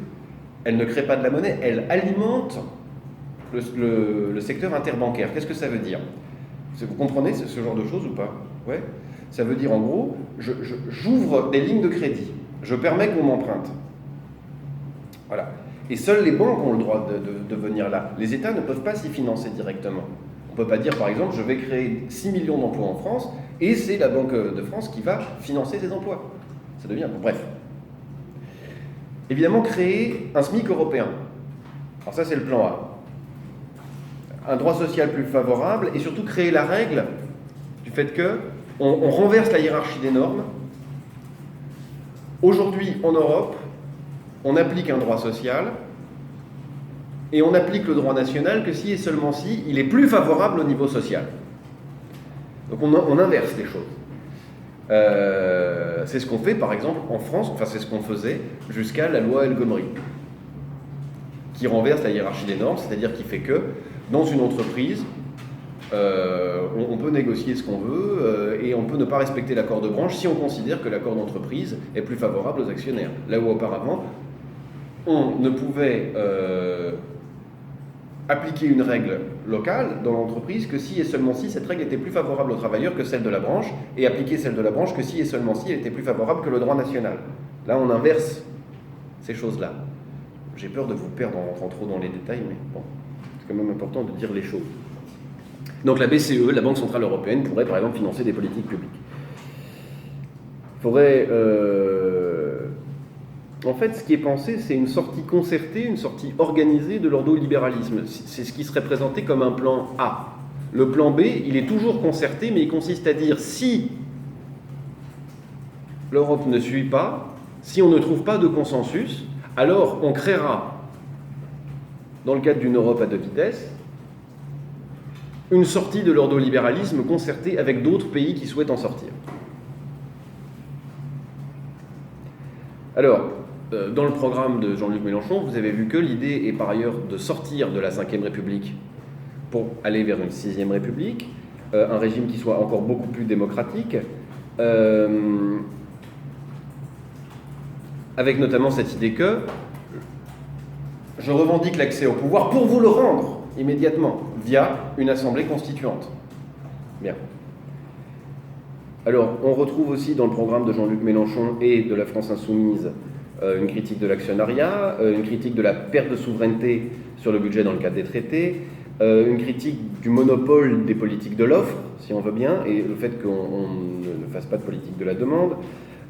Elle ne crée pas de la monnaie, elle alimente le secteur interbancaire. Qu'est-ce que ça veut dire ? Vous comprenez ce genre de choses ou pas ? Ouais. Ça veut dire en gros, j'ouvre des lignes de crédit, je permets qu'on m'emprunte. Voilà. Et seules les banques ont le droit de venir là. Les États ne peuvent pas s'y financer directement. On ne peut pas dire par exemple, je vais créer 6 millions d'emplois en France et c'est la Banque de France qui va financer ces emplois. Ça devient... Bon, bref. Évidemment, créer un SMIC européen. Alors ça, c'est le plan A. Un droit social plus favorable et surtout créer la règle du fait que on renverse la hiérarchie des normes. Aujourd'hui, en Europe, on applique un droit social et on applique le droit national que si et seulement si il est plus favorable au niveau social. Donc on inverse les choses. C'est ce qu'on fait par exemple en France, enfin c'est ce qu'on faisait jusqu'à la loi El Khomri, qui renverse la hiérarchie des normes, c'est-à-dire qui fait que dans une entreprise, on peut négocier ce qu'on veut et on peut ne pas respecter l'accord de branche si on considère que l'accord d'entreprise est plus favorable aux actionnaires. Là où auparavant, on ne pouvait appliquer une règle locale dans l'entreprise que si et seulement si cette règle était plus favorable aux travailleurs que celle de la branche, et appliquer celle de la branche que si et seulement si elle était plus favorable que le droit national. Là, on inverse ces choses-là. J'ai peur de vous perdre en rentrant trop dans les détails, mais bon, c'est quand même important de dire les choses. Donc la BCE, la Banque centrale européenne, pourrait par exemple financer des politiques publiques. faudrait... En fait, ce qui est pensé, c'est une sortie concertée, une sortie organisée de l'ordolibéralisme. C'est ce qui serait présenté comme un plan A. Le plan B, il est toujours concerté, mais il consiste à dire si l'Europe ne suit pas, si on ne trouve pas de consensus, alors on créera, dans le cadre d'une Europe à deux vitesses, une sortie de l'ordolibéralisme concertée avec d'autres pays qui souhaitent en sortir. Alors, dans le programme de Jean-Luc Mélenchon, vous avez vu que l'idée est par ailleurs de sortir de la Ve République pour aller vers une Sixième République, un régime qui soit encore beaucoup plus démocratique, avec notamment cette idée que je revendique l'accès au pouvoir pour vous le rendre immédiatement via une assemblée constituante. Bien. Alors, on retrouve aussi dans le programme de Jean-Luc Mélenchon et de la France Insoumise une critique de l'actionnariat, une critique de la perte de souveraineté sur le budget dans le cadre des traités, une critique du monopole des politiques de l'offre, si on veut bien, et le fait qu'on ne fasse pas de politique de la demande,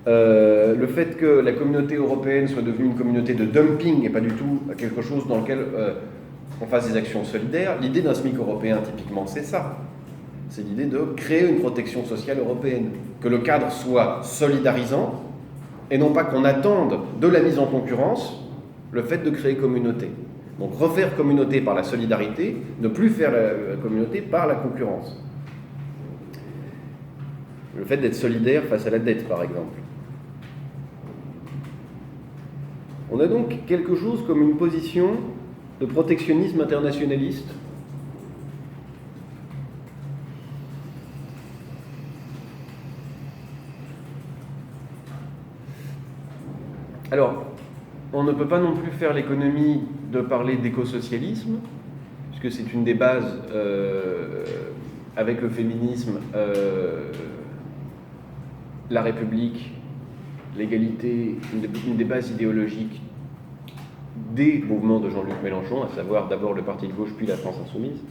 le fait que la communauté européenne soit devenue une communauté de dumping et pas du tout quelque chose dans lequel on fasse des actions solidaires. L'idée d'un SMIC européen, typiquement, c'est ça. C'est l'idée de créer une protection sociale européenne, que le cadre soit solidarisant, et non pas qu'on attende de la mise en concurrence le fait de créer communauté. Donc refaire communauté par la solidarité, ne plus faire la communauté par la concurrence. Le fait d'être solidaire face à la dette, par exemple. On a donc quelque chose comme une position de protectionnisme internationaliste. Alors, on ne peut pas non plus faire l'économie de parler d'écosocialisme, puisque c'est une des bases, avec le féminisme, la République, l'égalité, une des bases idéologiques des mouvements de Jean-Luc Mélenchon, à savoir d'abord le Parti de gauche, puis la France Insoumise.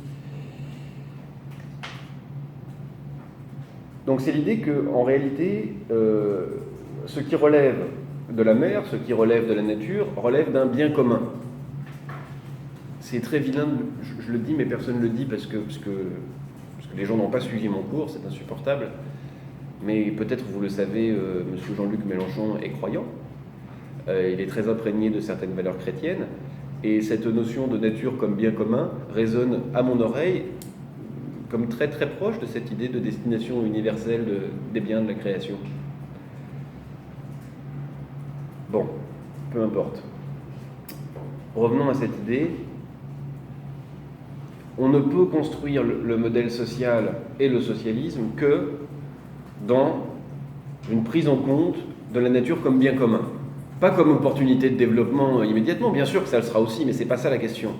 Donc c'est l'idée qu'en réalité, ce qui relève de la mer, ce qui relève de la nature, relève d'un bien commun. C'est très vilain, je le dis, mais personne ne le dit parce que les gens n'ont pas suivi mon cours, c'est insupportable. Mais peut-être vous le savez, M. Jean-Luc Mélenchon est croyant. Il est très imprégné de certaines valeurs chrétiennes. Et cette notion de nature comme bien commun résonne à mon oreille comme très très proche de cette idée de destination universelle des biens de la création. Bon, peu importe. Revenons à cette idée. On ne peut construire le modèle social et le socialisme que dans une prise en compte de la nature comme bien commun. Pas comme opportunité de développement immédiatement, bien sûr que ça le sera aussi, mais c'est pas ça la question.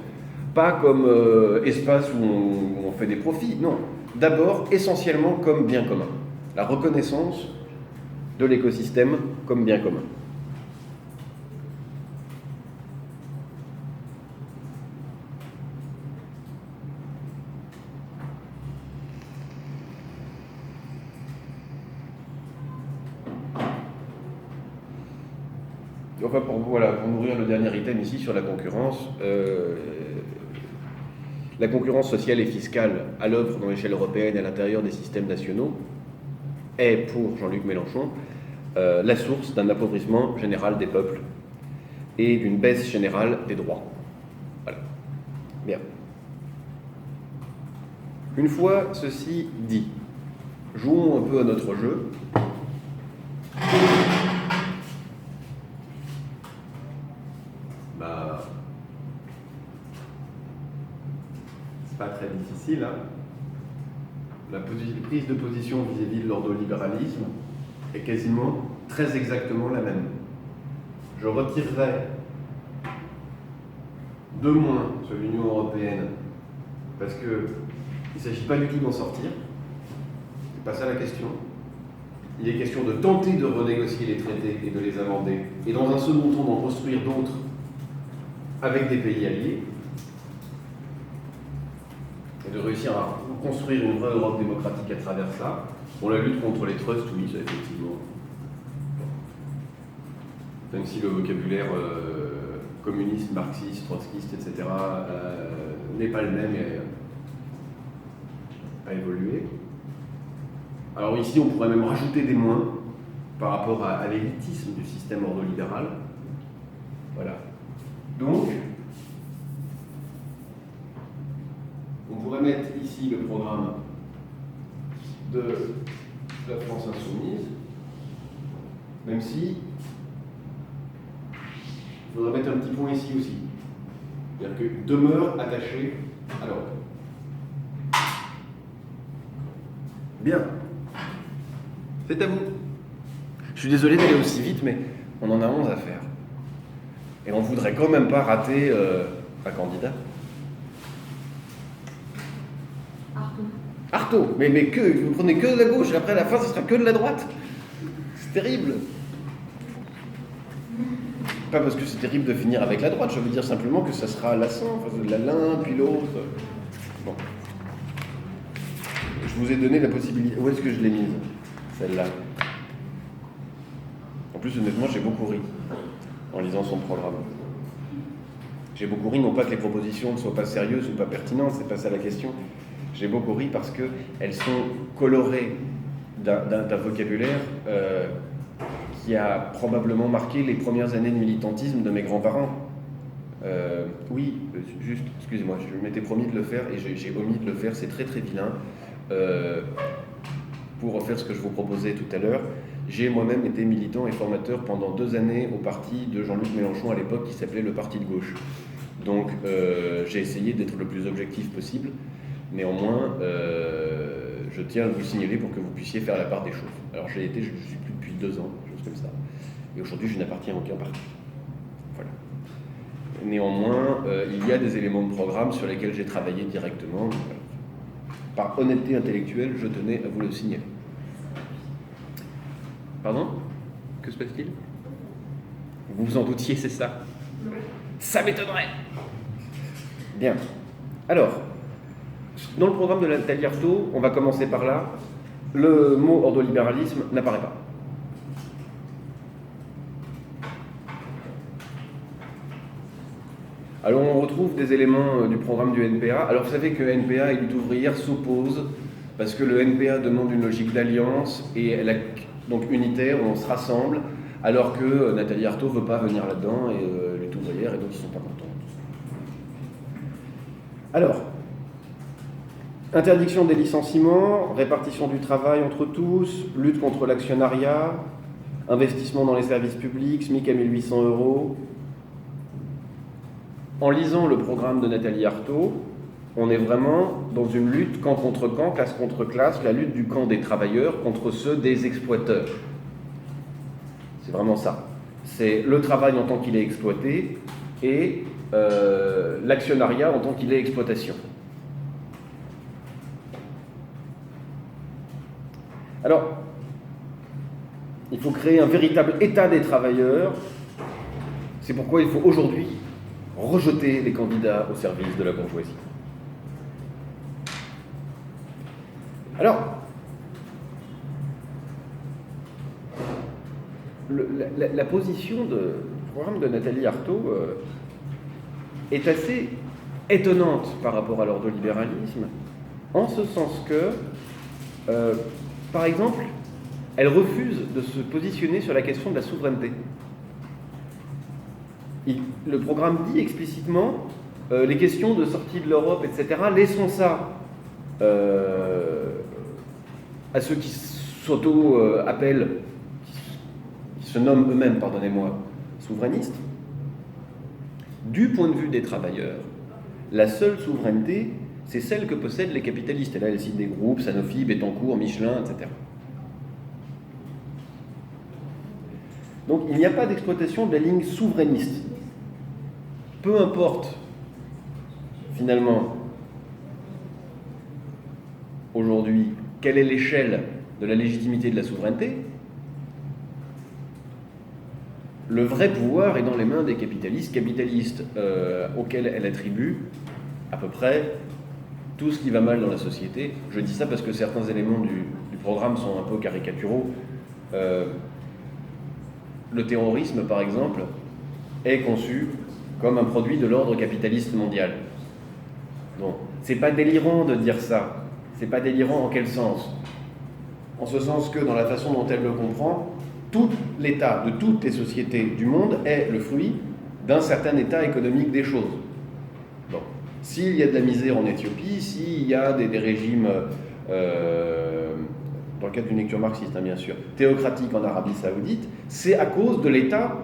Pas comme espace où on fait des profits, non. D'abord, essentiellement comme bien commun. La reconnaissance de l'écosystème comme bien commun. Enfin, pour nourrir le dernier item ici sur la concurrence, la concurrence sociale et fiscale à l'œuvre dans l'échelle européenne et à l'intérieur des systèmes nationaux est, pour Jean-Luc Mélenchon, la source d'un appauvrissement général des peuples et d'une baisse générale des droits. Voilà. Bien. Une fois ceci dit, jouons un peu à notre jeu. C'est pas très difficile, hein. La prise de position vis-à-vis de l'ordolibéralisme est quasiment très exactement la même. Je retirerai 2 mois sur l'Union européenne parce qu'il ne s'agit pas du tout d'en sortir. C'est pas ça la question. Il est question de tenter de renégocier les traités et de les amender, et dans un second temps d'en construire d'autres avec des pays alliés, et de réussir à construire une vraie Europe démocratique à travers ça. Pour la lutte contre les trusts, oui, ça effectivement, même si le vocabulaire communiste, marxiste, trotskiste, etc. N'est pas le même et a évolué. Alors ici, on pourrait même rajouter des moins par rapport à l'élitisme du système ordolibéral. Voilà. Donc, on pourrait mettre ici le programme de la France insoumise, même si il faudrait mettre un petit point ici aussi. C'est-à-dire que demeure attaché à l'ordre. Bien. C'est à vous. Je suis désolé d'aller aussi vite, mais on en a 11 à faire. Et on voudrait quand même pas rater un candidat. Artaud, mais vous prenez que de la gauche, et après à la fin, ce sera que de la droite. C'est terrible. Pas parce que c'est terrible de finir avec la droite, je veux dire simplement que ça sera lassant, l'un puis l'autre. Bon. Je vous ai donné la possibilité. Où est-ce que je l'ai mise, celle-là? En plus, honnêtement, j'ai beaucoup ri en lisant son programme. J'ai beaucoup ri, non pas que les propositions ne soient pas sérieuses ou pas pertinentes, c'est pas ça la question. J'ai beaucoup ri parce qu'elles sont colorées d'un vocabulaire qui a probablement marqué les premières années de militantisme de mes grands-parents. Oui, juste, excusez-moi, je m'étais promis de le faire et j'ai omis de le faire, c'est très très vilain. Pour refaire ce que je vous proposais tout à l'heure, j'ai moi-même été militant et formateur pendant 2 années au parti de Jean-Luc Mélenchon à l'époque qui s'appelait le Parti de gauche. Donc j'ai essayé d'être le plus objectif possible. Néanmoins, je tiens à vous signaler pour que vous puissiez faire la part des choses. Alors je suis plus depuis 2 ans, quelque chose comme ça. Et aujourd'hui, je n'appartiens à aucun parti. Voilà. Néanmoins, il y a des éléments de programme sur lesquels j'ai travaillé directement. Par honnêteté intellectuelle, je tenais à vous le signaler. Pardon? Que se passe-t-il? Vous vous en doutiez, c'est ça? Ça m'étonnerait. Bien. Alors, dans le programme de Nathalie Arthaud, on va commencer par là, le mot ordolibéralisme n'apparaît pas. Alors on retrouve des éléments du programme du NPA. Alors vous savez que NPA et lutte ouvrière s'opposent parce que le NPA demande une logique d'alliance et donc unitaire, où on se rassemble, alors que Nathalie Arthaud ne veut pas venir là-dedans et lutte ouvrière, et donc ils ne sont pas contents. Alors, interdiction des licenciements, répartition du travail entre tous, lutte contre l'actionnariat, investissement dans les services publics, SMIC à 1 800 €. En lisant le programme de Nathalie Arthaud, on est vraiment dans une lutte camp contre camp, classe contre classe, la lutte du camp des travailleurs contre ceux des exploiteurs. C'est vraiment ça. C'est le travail en tant qu'il est exploité et l'actionnariat en tant qu'il est exploitation. Alors, il faut créer un véritable état des travailleurs. C'est pourquoi il faut aujourd'hui rejeter les candidats au service de la bourgeoisie. Alors, la position du programme de Nathalie Arthaud est assez étonnante par rapport à l'ordolibéralisme, en ce sens que, par exemple, elle refuse de se positionner sur la question de la souveraineté. Le programme dit explicitement les questions de sortie de l'Europe, etc., laissons ça à ceux qui s'auto-appellent, qui se nomment eux-mêmes, pardonnez-moi, souverainistes. Du point de vue des travailleurs, la seule souveraineté, c'est celle que possèdent les capitalistes. Et là, elle cite des groupes, Sanofi, Bettencourt, Michelin, etc. Donc, il n'y a pas d'exploitation de la ligne souverainiste. Peu importe, finalement, aujourd'hui, quelle est l'échelle de la légitimité de la souveraineté, le vrai pouvoir est dans les mains des capitalistes auxquels elle attribue à peu près tout ce qui va mal dans la société. Je dis ça parce que certains éléments du programme sont un peu caricaturaux. le terrorisme, par exemple, est conçu comme un produit de l'ordre capitaliste mondial. Bon, c'est pas délirant de dire ça. C'est pas délirant en quel sens? En ce sens que, dans la façon dont elle le comprend, tout l'état de toutes les sociétés du monde est le fruit d'un certain état économique des choses. Bon. S'il y a de la misère en Éthiopie, s'il y a des régimes, dans le cadre d'une lecture marxiste, hein, bien sûr, théocratiques en Arabie Saoudite, c'est à cause de l'état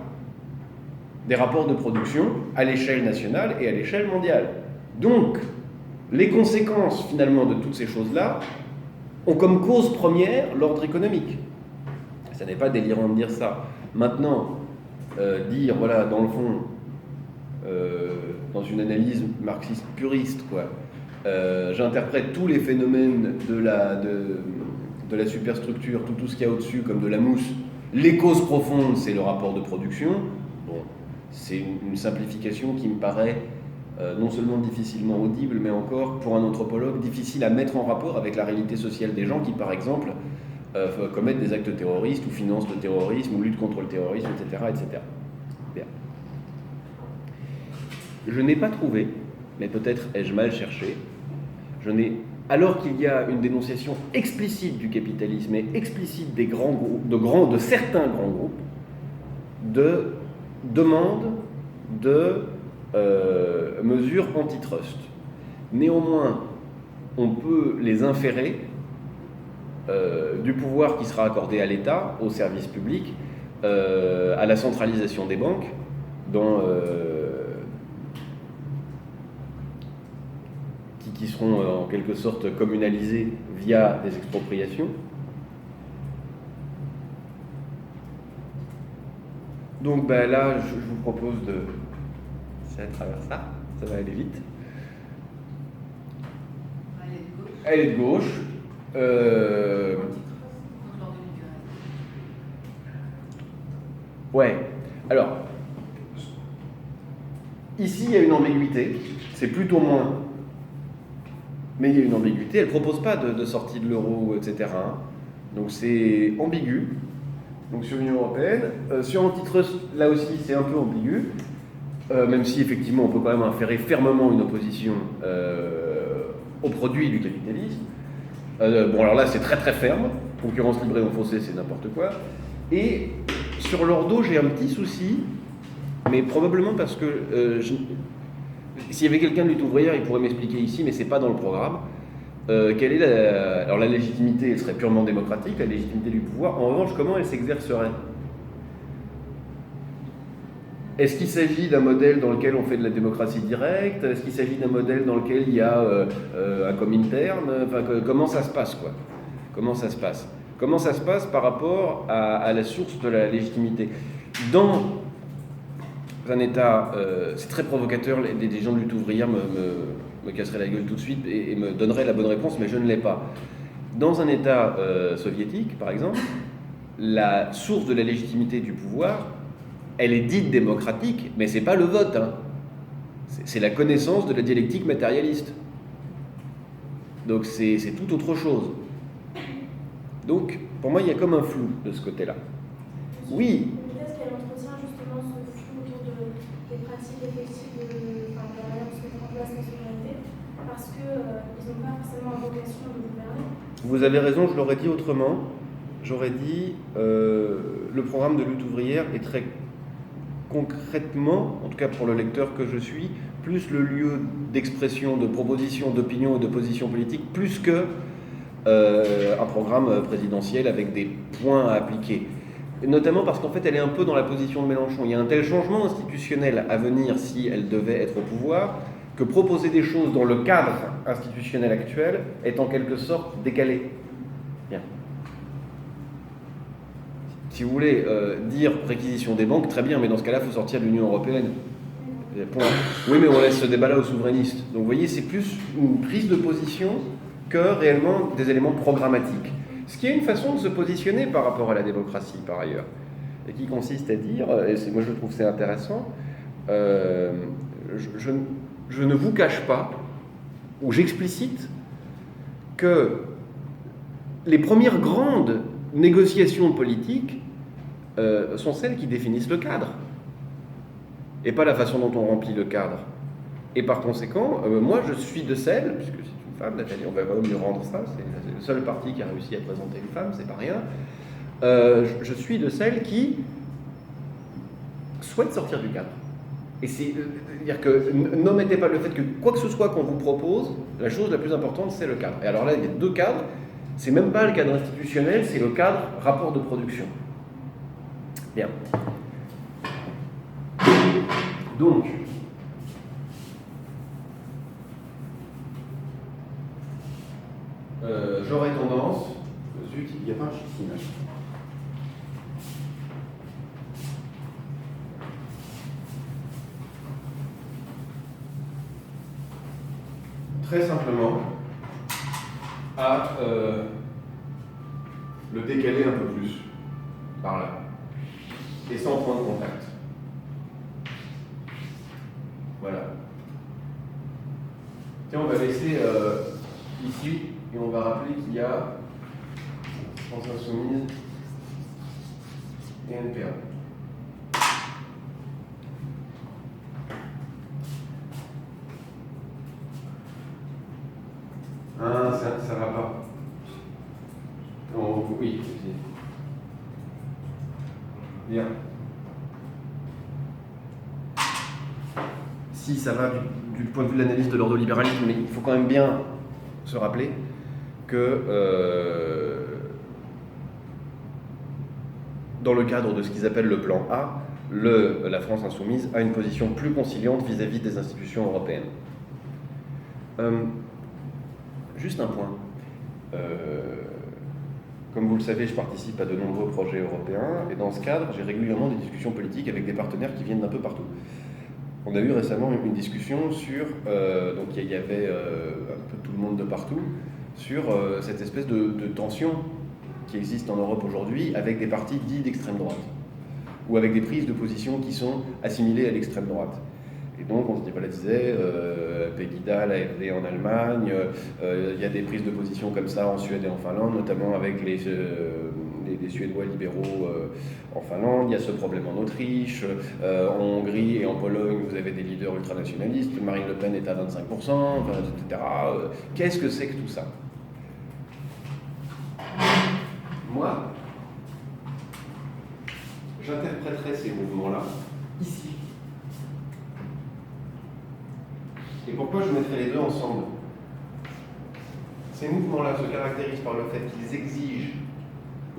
des rapports de production à l'échelle nationale et à l'échelle mondiale. Donc, les conséquences, finalement, de toutes ces choses-là ont comme cause première l'ordre économique. Ça n'est pas délirant de dire ça. Maintenant, dire, voilà, dans le fond, dans une analyse marxiste puriste, quoi, j'interprète tous les phénomènes de la superstructure, tout ce qu'il y a au-dessus, comme de la mousse. Les causes profondes, c'est le rapport de production. Bon, c'est une simplification qui me paraît non seulement difficilement audible, mais encore, pour un anthropologue, difficile à mettre en rapport avec la réalité sociale des gens qui, par exemple, commettent des actes terroristes ou financent le terrorisme ou luttent contre le terrorisme, etc. etc. Bien. Je n'ai pas trouvé, mais peut-être ai-je mal cherché, alors qu'il y a une dénonciation explicite du capitalisme et explicite des grands groupes, de certains grands groupes, de demande de mesures antitrust. Néanmoins, on peut les inférer du pouvoir qui sera accordé à l'État, aux services publics, à la centralisation des banques, qui seront en quelque sorte communalisées via des expropriations. Donc là, je vous propose de... C'est à travers ça, ça va aller vite. Elle est de gauche. Ouais. Alors, ici, il y a une ambiguïté. C'est plutôt moins. Mais il y a une ambiguïté. Elle ne propose pas de sortie de l'euro, etc. Donc c'est ambigu. Donc sur l'Union européenne. Sur l'antitrust, là aussi, c'est un peu ambigu. Même si, effectivement, on peut quand même inférer fermement une opposition aux produits du capitalisme. Bon, alors là, c'est très très ferme. Concurrence libre et non faussée, c'est n'importe quoi. Et sur l'ordo, j'ai un petit souci, mais probablement parce que s'il y avait quelqu'un de lutte ouvrière, il pourrait m'expliquer ici, mais c'est pas dans le programme. Quelle est alors la légitimité, elle serait purement démocratique, la légitimité du pouvoir. En revanche, comment elle s'exercerait? Est-ce qu'il s'agit d'un modèle dans lequel on fait de la démocratie directe? Est-ce qu'il s'agit d'un modèle dans lequel il y a un comintern? Enfin, comment ça se passe, quoi? Comment ça se passe? Comment ça se passe par rapport à la source de la légitimité? Dans un État, c'est très provocateur, des gens de lutte ouvrière me casseraient la gueule tout de suite et me donneraient la bonne réponse, mais je ne l'ai pas. Dans un État soviétique, par exemple, la source de la légitimité du pouvoir, elle est dite démocratique, mais c'est pas le vote. Hein. C'est la connaissance de la dialectique matérialiste. Donc c'est tout autre chose. Donc, pour moi, il y a comme un flou de ce côté-là. Oui. Peut-être qu'elle entretient justement ce flou autour des pratiques effectives de la manière de se mettre en place la souveraineté, parce qu'ils n'ont pas forcément vocation de gouverner. Vous avez raison, je l'aurais dit autrement. J'aurais dit le programme de lutte ouvrière est très concrètement, en tout cas pour le lecteur que je suis, plus le lieu d'expression, de proposition, d'opinion et de position politique, plus que un programme présidentiel avec des points à appliquer. Et notamment parce qu'en fait, elle est un peu dans la position de Mélenchon. Il y a un tel changement institutionnel à venir si elle devait être au pouvoir, que proposer des choses dans le cadre institutionnel actuel est en quelque sorte décalé. Bien. Si vous voulez dire réquisition des banques, très bien, mais dans ce cas-là, il faut sortir de l'Union européenne. Oui, mais on laisse ce débat-là aux souverainistes. Donc vous voyez, c'est plus une prise de position que réellement des éléments programmatiques. Ce qui est une façon de se positionner par rapport à la démocratie, par ailleurs, et qui consiste à dire, et moi je trouve c'est intéressant, je ne vous cache pas, ou j'explicite, que les premières grandes négociations politiques sont celles qui définissent le cadre, et pas la façon dont on remplit le cadre. Et par conséquent, moi je suis de celles, puisque c'est une femme, Nathalie, on va quand même lui rendre ça, c'est le seul parti qui a réussi à présenter une femme, c'est pas rien, je suis de celles qui souhaitent sortir du cadre. Et c'est-à-dire que n'omettez pas le fait que quoi que ce soit qu'on vous propose, la chose la plus importante, c'est le cadre. Et alors là, il y a deux cadres, c'est même pas le cadre institutionnel, c'est le cadre rapport de production. Bien. Donc, j'aurais tendance... Zut, il n'y a pas un chiffre final. Très simplement, à le décaler un peu plus, par là, et sans point de contact. Voilà. Tiens, on va laisser ici, et on va rappeler qu'il y a France Insoumise et NPA. Ah, ça va pas. Oh, oui, bien. Si, ça va du point de vue de l'analyse de l'ordolibéralisme, mais il faut quand même bien se rappeler que dans le cadre de ce qu'ils appellent le plan A, la France insoumise a une position plus conciliante vis-à-vis des institutions européennes. Juste un point. Comme vous le savez, je participe à de nombreux projets européens, et dans ce cadre, j'ai régulièrement des discussions politiques avec des partenaires qui viennent d'un peu partout. On a eu récemment une discussion sur, donc il y avait un peu tout le monde de partout, sur cette espèce de tension qui existe en Europe aujourd'hui avec des partis dits d'extrême droite, ou avec des prises de position qui sont assimilées à l'extrême droite. Et donc, on se disait, Pegida, l'AfD en Allemagne, il y a des prises de position comme ça en Suède et en Finlande, notamment avec les Suédois libéraux en Finlande, il y a ce problème en Autriche, en Hongrie et en Pologne, vous avez des leaders ultranationalistes, Marine Le Pen est à 25%, etc. Qu'est-ce que c'est que tout ça? Moi, j'interpréterais ces mouvements-là ici. Et pourquoi je mettrais les deux ensemble? Ces mouvements-là se caractérisent par le fait qu'ils exigent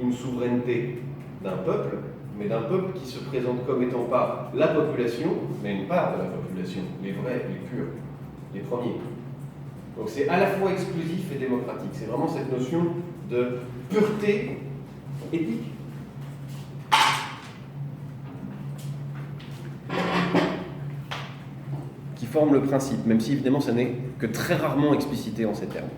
une souveraineté d'un peuple, mais d'un peuple qui se présente comme étant pas la population, mais une part de la population, les vrais, les purs, les premiers. Donc c'est à la fois exclusif et démocratique. C'est vraiment cette notion de pureté éthique. Qui forme le principe, même si évidemment ça n'est que très rarement explicité en ces termes.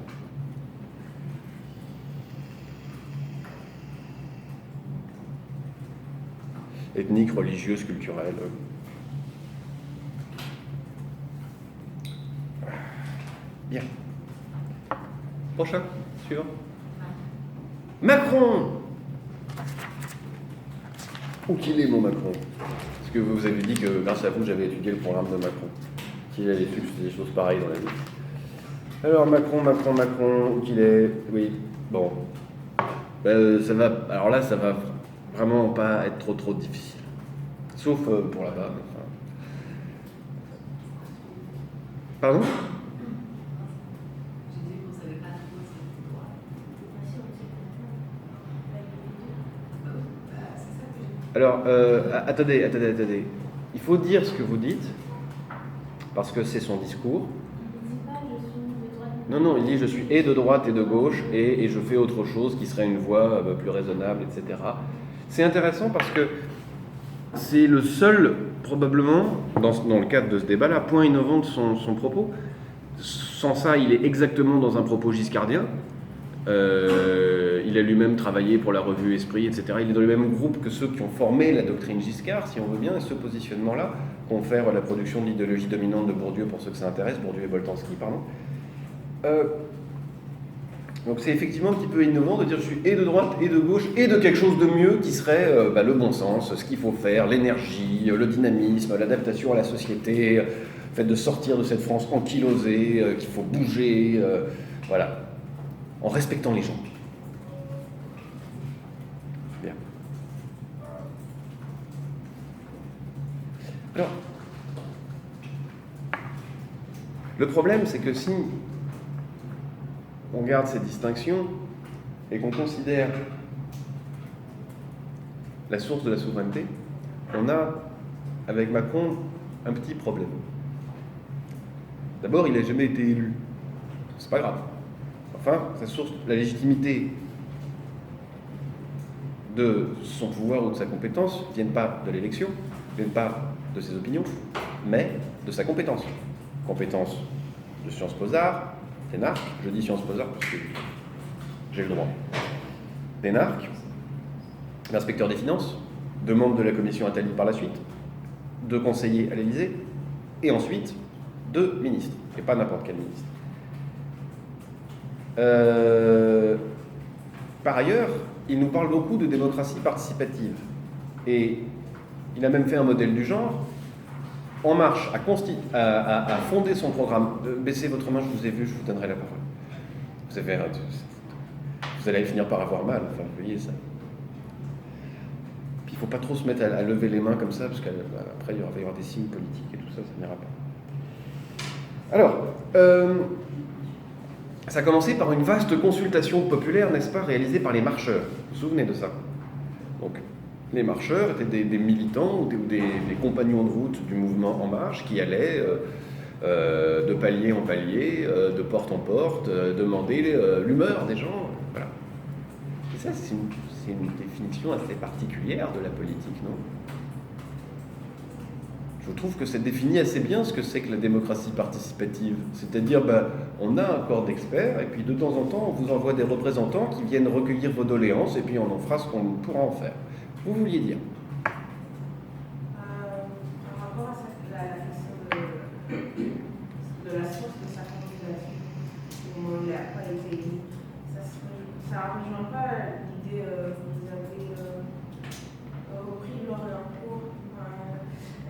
Ethnique, religieuse, culturelle. Bien. Prochain, suivant. Macron. Où qu'il est mon Macron? Parce que vous avez dit que grâce à vous j'avais étudié le programme de Macron. Qu'il allait des choses pareilles dans la vie. Alors Macron, où qu'il est? Oui, bon. Ça va. Alors là, ça va vraiment pas être trop difficile. Sauf pour là-bas. Enfin. Pardon? J'ai dit qu'on savait pas trop si c'était droit. Alors, attendez. Il faut dire ce que vous dites, parce que c'est son discours. Il ne dit pas je suis de droite. Non, il dit je suis et de droite et de gauche, et je fais autre chose qui serait une voie plus raisonnable, etc. C'est intéressant parce que c'est le seul, probablement, dans le cadre de ce débat-là, point innovant de son propos. Sans ça, il est exactement dans un propos giscardien. Il a lui-même travaillé pour la revue Esprit, etc. Il est dans le même groupe que ceux qui ont formé la doctrine Giscard, si on veut bien, et ce positionnement-là confère la production de l'idéologie dominante de Bourdieu, pour ceux que ça intéresse, Bourdieu et Boltanski, pardon. Donc c'est effectivement un petit peu innovant de dire je suis et de droite et de gauche et de quelque chose de mieux qui serait le bon sens, ce qu'il faut faire, l'énergie, le dynamisme, l'adaptation à la société, le fait de sortir de cette France ankylosée, qu'il faut bouger, voilà, en respectant les gens. Bien. Alors, le problème, c'est que si on garde ces distinctions et qu'on considère la source de la souveraineté, on a, avec Macron, un petit problème. D'abord, il n'a jamais été élu. C'est pas grave. Enfin, sa source, la légitimité de son pouvoir ou de sa compétence ne viennent pas de l'élection, ne viennent pas de ses opinions, mais de sa compétence. Compétence de Sciences Po Arts, d'ENARC, je dis Sciences Po Arts parce que j'ai le droit. D'ENARC, l'inspecteur des finances, de membre de la commission Attali par la suite, de conseiller à l'Élysée, et ensuite de ministre, et pas n'importe quel ministre. Par ailleurs, il nous parle beaucoup de démocratie participative. Et il a même fait un modèle du genre. En Marche a fondé son programme. Baissez votre main, je vous ai vu, je vous donnerai la parole. Vous allez finir par avoir mal, enfin, vous voyez ça. Puis il ne faut pas trop se mettre à lever les mains comme ça, parce qu'après, il va y avoir des signes politiques et tout ça, ça n'ira pas. Alors, ça a commencé par une vaste consultation populaire, n'est-ce pas, réalisée par les marcheurs. Vous vous souvenez de ça? Donc, les marcheurs étaient des militants ou des compagnons de route du mouvement En Marche qui allaient de palier en palier, de porte en porte, demander l'humeur des gens. Voilà. Et ça, c'est une définition assez particulière de la politique, non? Je trouve que ça définit assez bien ce que c'est que la démocratie participative. C'est-à-dire, on a un corps d'experts, et puis de temps en temps, on vous envoie des représentants qui viennent recueillir vos doléances, et puis on en fera ce qu'on pourra en faire. Vous vouliez dire? Par rapport à la question de la source de sa candidature, où il n'a pas été élu, ça ne rejoint pas l'idée que vous avez repris lors de leur cours,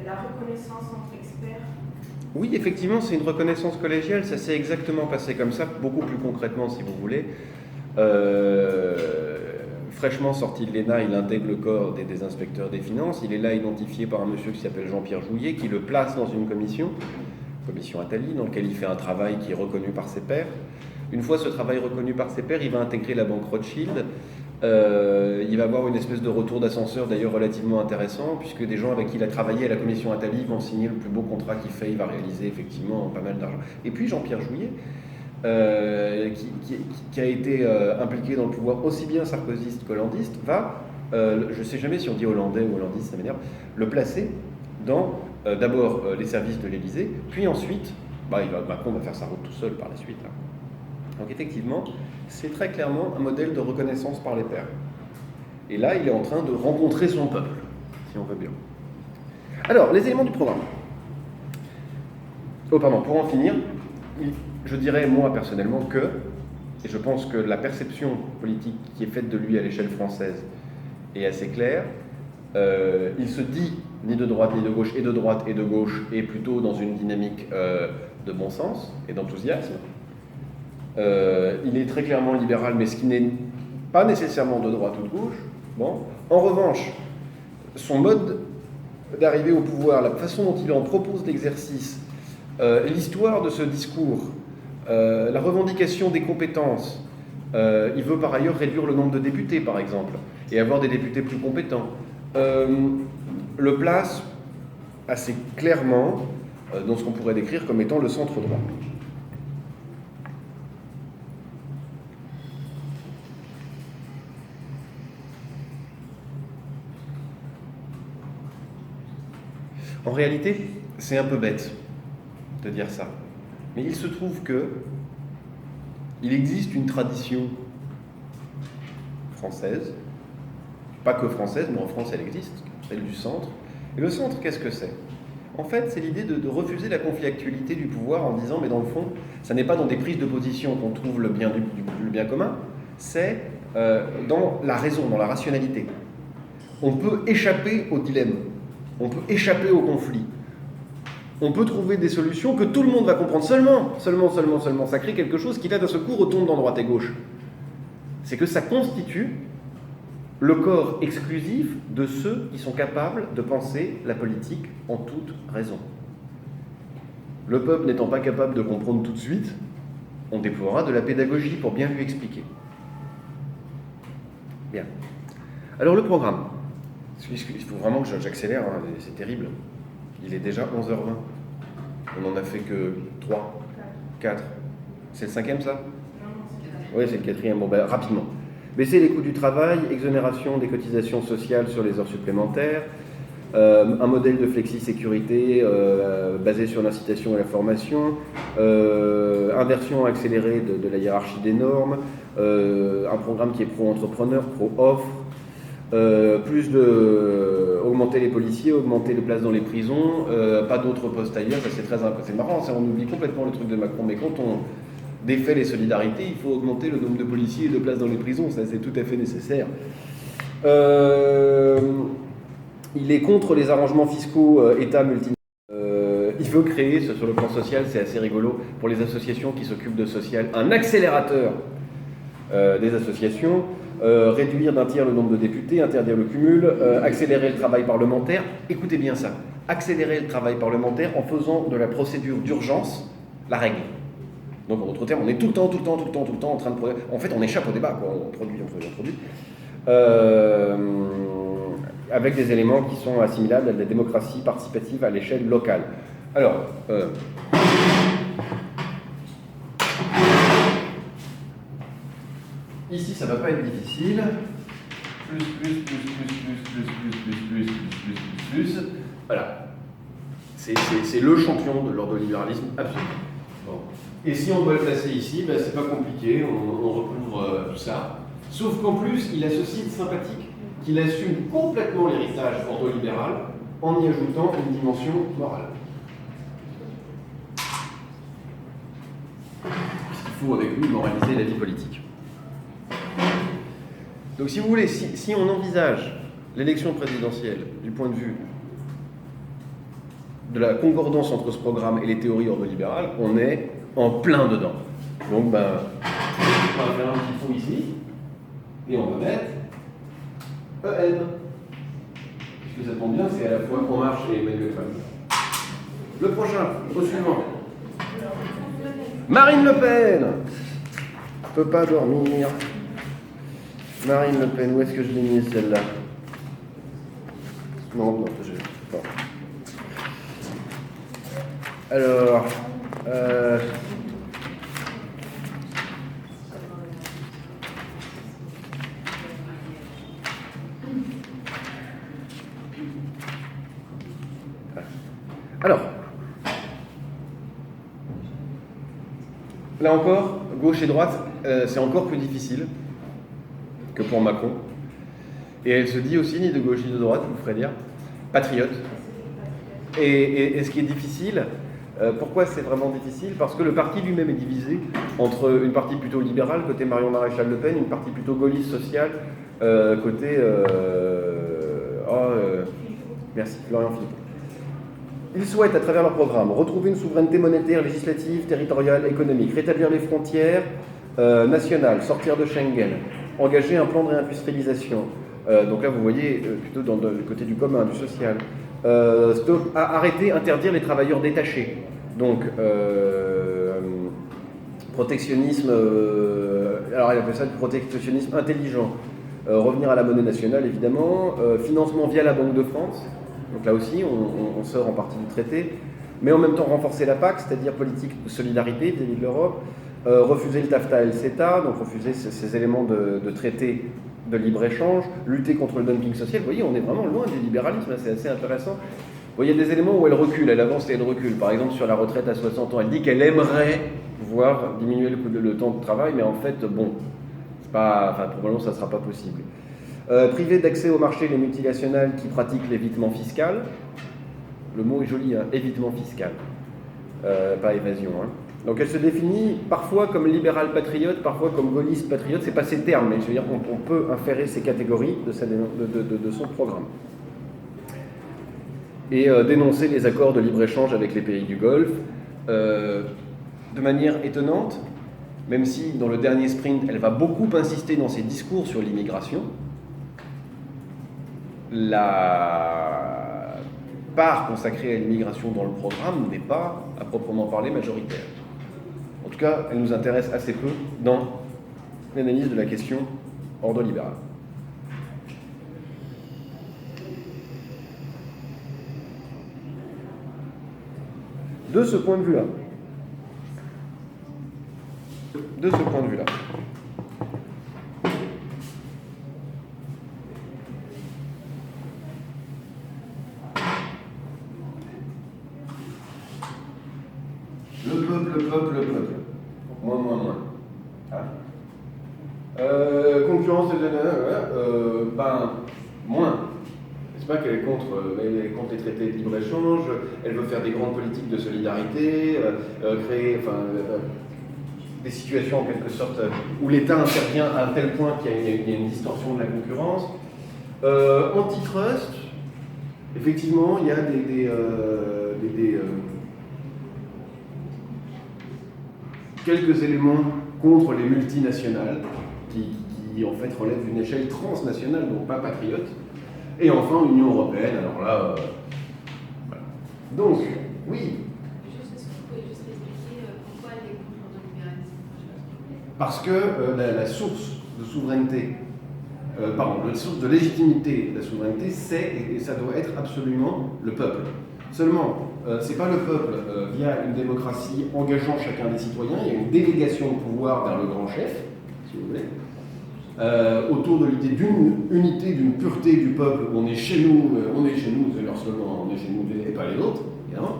la reconnaissance entre experts. Oui, effectivement, c'est une reconnaissance collégiale, ça s'est exactement passé comme ça, beaucoup plus concrètement si vous voulez. Fraîchement sorti de l'ENA, il intègre le corps des inspecteurs des finances. Il est là identifié par un monsieur qui s'appelle Jean-Pierre Jouyet, qui le place dans une commission Attali, dans laquelle il fait un travail qui est reconnu par ses pairs. Une fois ce travail reconnu par ses pairs, il va intégrer la banque Rothschild. Il va avoir une espèce de retour d'ascenseur d'ailleurs relativement intéressant, puisque des gens avec qui il a travaillé à la commission Attali vont signer le plus beau contrat qu'il fait. Il va réaliser effectivement pas mal d'argent. Et puis Jean-Pierre Jouyet, qui a été impliqué dans le pouvoir aussi bien sarkozyste qu'hollandiste, va, je ne sais jamais si on dit hollandais ou hollandiste, ça m'énerve, le placer dans d'abord les services de l'Élysée, puis ensuite, Macron va faire sa route tout seul par la suite. Là. Donc effectivement, c'est très clairement un modèle de reconnaissance par les pairs. Et là, il est en train de rencontrer son peuple, si on veut bien. Alors, les éléments du programme. Pour en finir, je dirais, moi, personnellement, et je pense que la perception politique qui est faite de lui à l'échelle française est assez claire, il se dit ni de droite ni de gauche, et de droite et de gauche, et plutôt dans une dynamique de bon sens et d'enthousiasme. Il est très clairement libéral, mais ce qui n'est pas nécessairement de droite ou de gauche. Bon. En revanche, son mode d'arriver au pouvoir, la façon dont il en propose l'exercice, l'histoire de ce discours, la revendication des compétences, il veut par ailleurs réduire le nombre de députés, par exemple, et avoir des députés plus compétents, le place assez clairement dans ce qu'on pourrait décrire comme étant le centre droit. En réalité, c'est un peu bête de dire ça. Mais il se trouve que il existe une tradition française, pas que française, mais en France elle existe, celle du centre. Et le centre, qu'est-ce que c'est? En fait, c'est l'idée de refuser la conflictualité du pouvoir en disant, mais dans le fond, ça n'est pas dans des prises de position qu'on trouve le bien, le bien commun, c'est dans la raison, dans la rationalité. On peut échapper au dilemme, on peut échapper au conflit. On peut trouver des solutions que tout le monde va comprendre. Seulement, ça crée quelque chose qui là d'un seul coup retombe dans droite et gauche. C'est que ça constitue le corps exclusif de ceux qui sont capables de penser la politique en toute raison. Le peuple n'étant pas capable de comprendre tout de suite, on déploiera de la pédagogie pour bien lui expliquer. Bien. Alors le programme. Il faut vraiment que j'accélère, hein, c'est terrible. Il est déjà 11h20. On n'en a fait que 3, 4. C'est le 5e, ça? Oui, c'est le 4e. Bon, ben, rapidement. Baisser les coûts du travail, exonération des cotisations sociales sur les heures supplémentaires, un modèle de flexi-sécurité basé sur l'incitation et la formation, inversion accélérée de la hiérarchie des normes, un programme qui est pro-entrepreneur, pro-offre, augmenter les policiers, augmenter les places dans les prisons, pas d'autres postes ailleurs, ça c'est marrant, ça, on oublie complètement le truc de Macron, mais quand on défait les solidarités, il faut augmenter le nombre de policiers et de places dans les prisons, ça c'est tout à fait nécessaire. Il est contre les arrangements fiscaux État multinational. Il veut créer, sur le plan social, c'est assez rigolo, pour les associations qui s'occupent de social, un accélérateur des associations, réduire d'un tiers le nombre de députés, interdire le cumul, accélérer le travail parlementaire. Écoutez bien ça, accélérer le travail parlementaire en faisant de la procédure d'urgence la règle. Donc en d'autres termes, on est tout le temps en train de produire. En fait, on échappe au débat, quoi. On produit. Avec des éléments qui sont assimilables à la démocratie participative à l'échelle locale. Alors, ici, ça ne va pas être difficile. Plus. Voilà. C'est le champion de l'ordolibéralisme absolu. Bon. Et si on doit le placer ici, ben, c'est pas compliqué, on recouvre tout ça. Sauf qu'en plus, il a ce site sympathique qu'il assume complètement l'héritage ordolibéral en y ajoutant une dimension morale. Puisqu'il faut avec lui moraliser la vie politique. Donc si vous voulez, si on envisage l'élection présidentielle du point de vue de la concordance entre ce programme et les théories ordolibérales, on est en plein dedans. Donc on va faire un petit fond ici, et on va mettre EN. Puisque ça tombe bien, c'est à la fois En Marche et Emmanuel Macron. Le prochain, au suivant. Marine Le Pen. Je ne peux pas dormir. Marine Le Pen, où est-ce que je l'ai mise celle-là? Non, je ne sais pas. Alors, là encore, gauche et droite, c'est encore plus difficile que pour Macron. Et elle se dit aussi, ni de gauche ni de droite, je vous ferai dire, patriote. Et ce qui est difficile, pourquoi c'est vraiment difficile? Parce que le parti lui-même est divisé entre une partie plutôt libérale, côté Marion Maréchal Le Pen, une partie plutôt gaulliste sociale, côté... merci, Florian Philippot. Ils souhaitent, à travers leur programme, retrouver une souveraineté monétaire, législative, territoriale, économique, rétablir les frontières nationales, sortir de Schengen, engager un plan de réindustrialisation. Donc là, vous voyez, plutôt dans le côté du commun, du social. Arrêter, interdire les travailleurs détachés. Donc, protectionnisme, alors il appelle ça du protectionnisme intelligent. Revenir à la monnaie nationale, évidemment. Financement via la Banque de France. Donc là aussi, on sort en partie du traité. Mais en même temps, renforcer la PAC, c'est-à-dire politique de solidarité vis-à-vis de l'Europe. Refuser le TAFTA et le CETA, donc refuser ces éléments de traité de libre-échange, lutter contre le dumping social. Vous voyez, on est vraiment loin du libéralisme, c'est assez intéressant. Vous voyez, il y a des éléments où elle recule, elle avance et elle recule. Par exemple, sur la retraite à 60 ans, elle dit qu'elle aimerait pouvoir diminuer le temps de travail, mais en fait, bon, c'est pas, enfin, probablement ça ne sera pas possible. Priver d'accès au marché les multinationales qui pratiquent l'évitement fiscal. Le mot est joli, hein, évitement fiscal, pas évasion. Hein. Donc elle se définit parfois comme libéral patriote, parfois comme gaulliste patriote. C'est pas ces termes, mais je veux dire on peut inférer ces catégories de son programme. Et dénoncer les accords de libre-échange avec les pays du Golfe de manière étonnante, même si dans le dernier sprint, elle va beaucoup insister dans ses discours sur l'immigration. La part consacrée à l'immigration dans le programme n'est pas, à proprement parler, majoritaire. En tout cas, elle nous intéresse assez peu dans l'analyse de la question ordolibérale. De ce point de vue-là, le peuple. Moins. Hein concurrence, moins. C'est pas qu'elle est contre les traités de libre-échange, elle veut faire des grandes politiques de solidarité, créer des situations en quelque sorte où l'État intervient à un tel point qu'il y a une distorsion de la concurrence. Antitrust, effectivement, il y a quelques éléments contre les multinationales qui en fait relèvent d'une échelle transnationale, donc pas patriote. Et enfin, l'Union européenne, alors là, voilà. Donc, oui. Est-ce que vous pouvez juste expliquer pourquoi elle est contre l'ordolibéralisme? Parce que la source de souveraineté, la source de légitimité de la souveraineté, c'est, et ça doit être absolument le peuple. Seulement, c'est pas le peuple via une démocratie engageant chacun des citoyens, il y a une délégation de pouvoir vers le grand chef, si vous voulez, autour de l'idée d'une unité, d'une pureté du peuple, où on est chez nous, c'est leur slogan, on est chez nous et pas les autres, évidemment.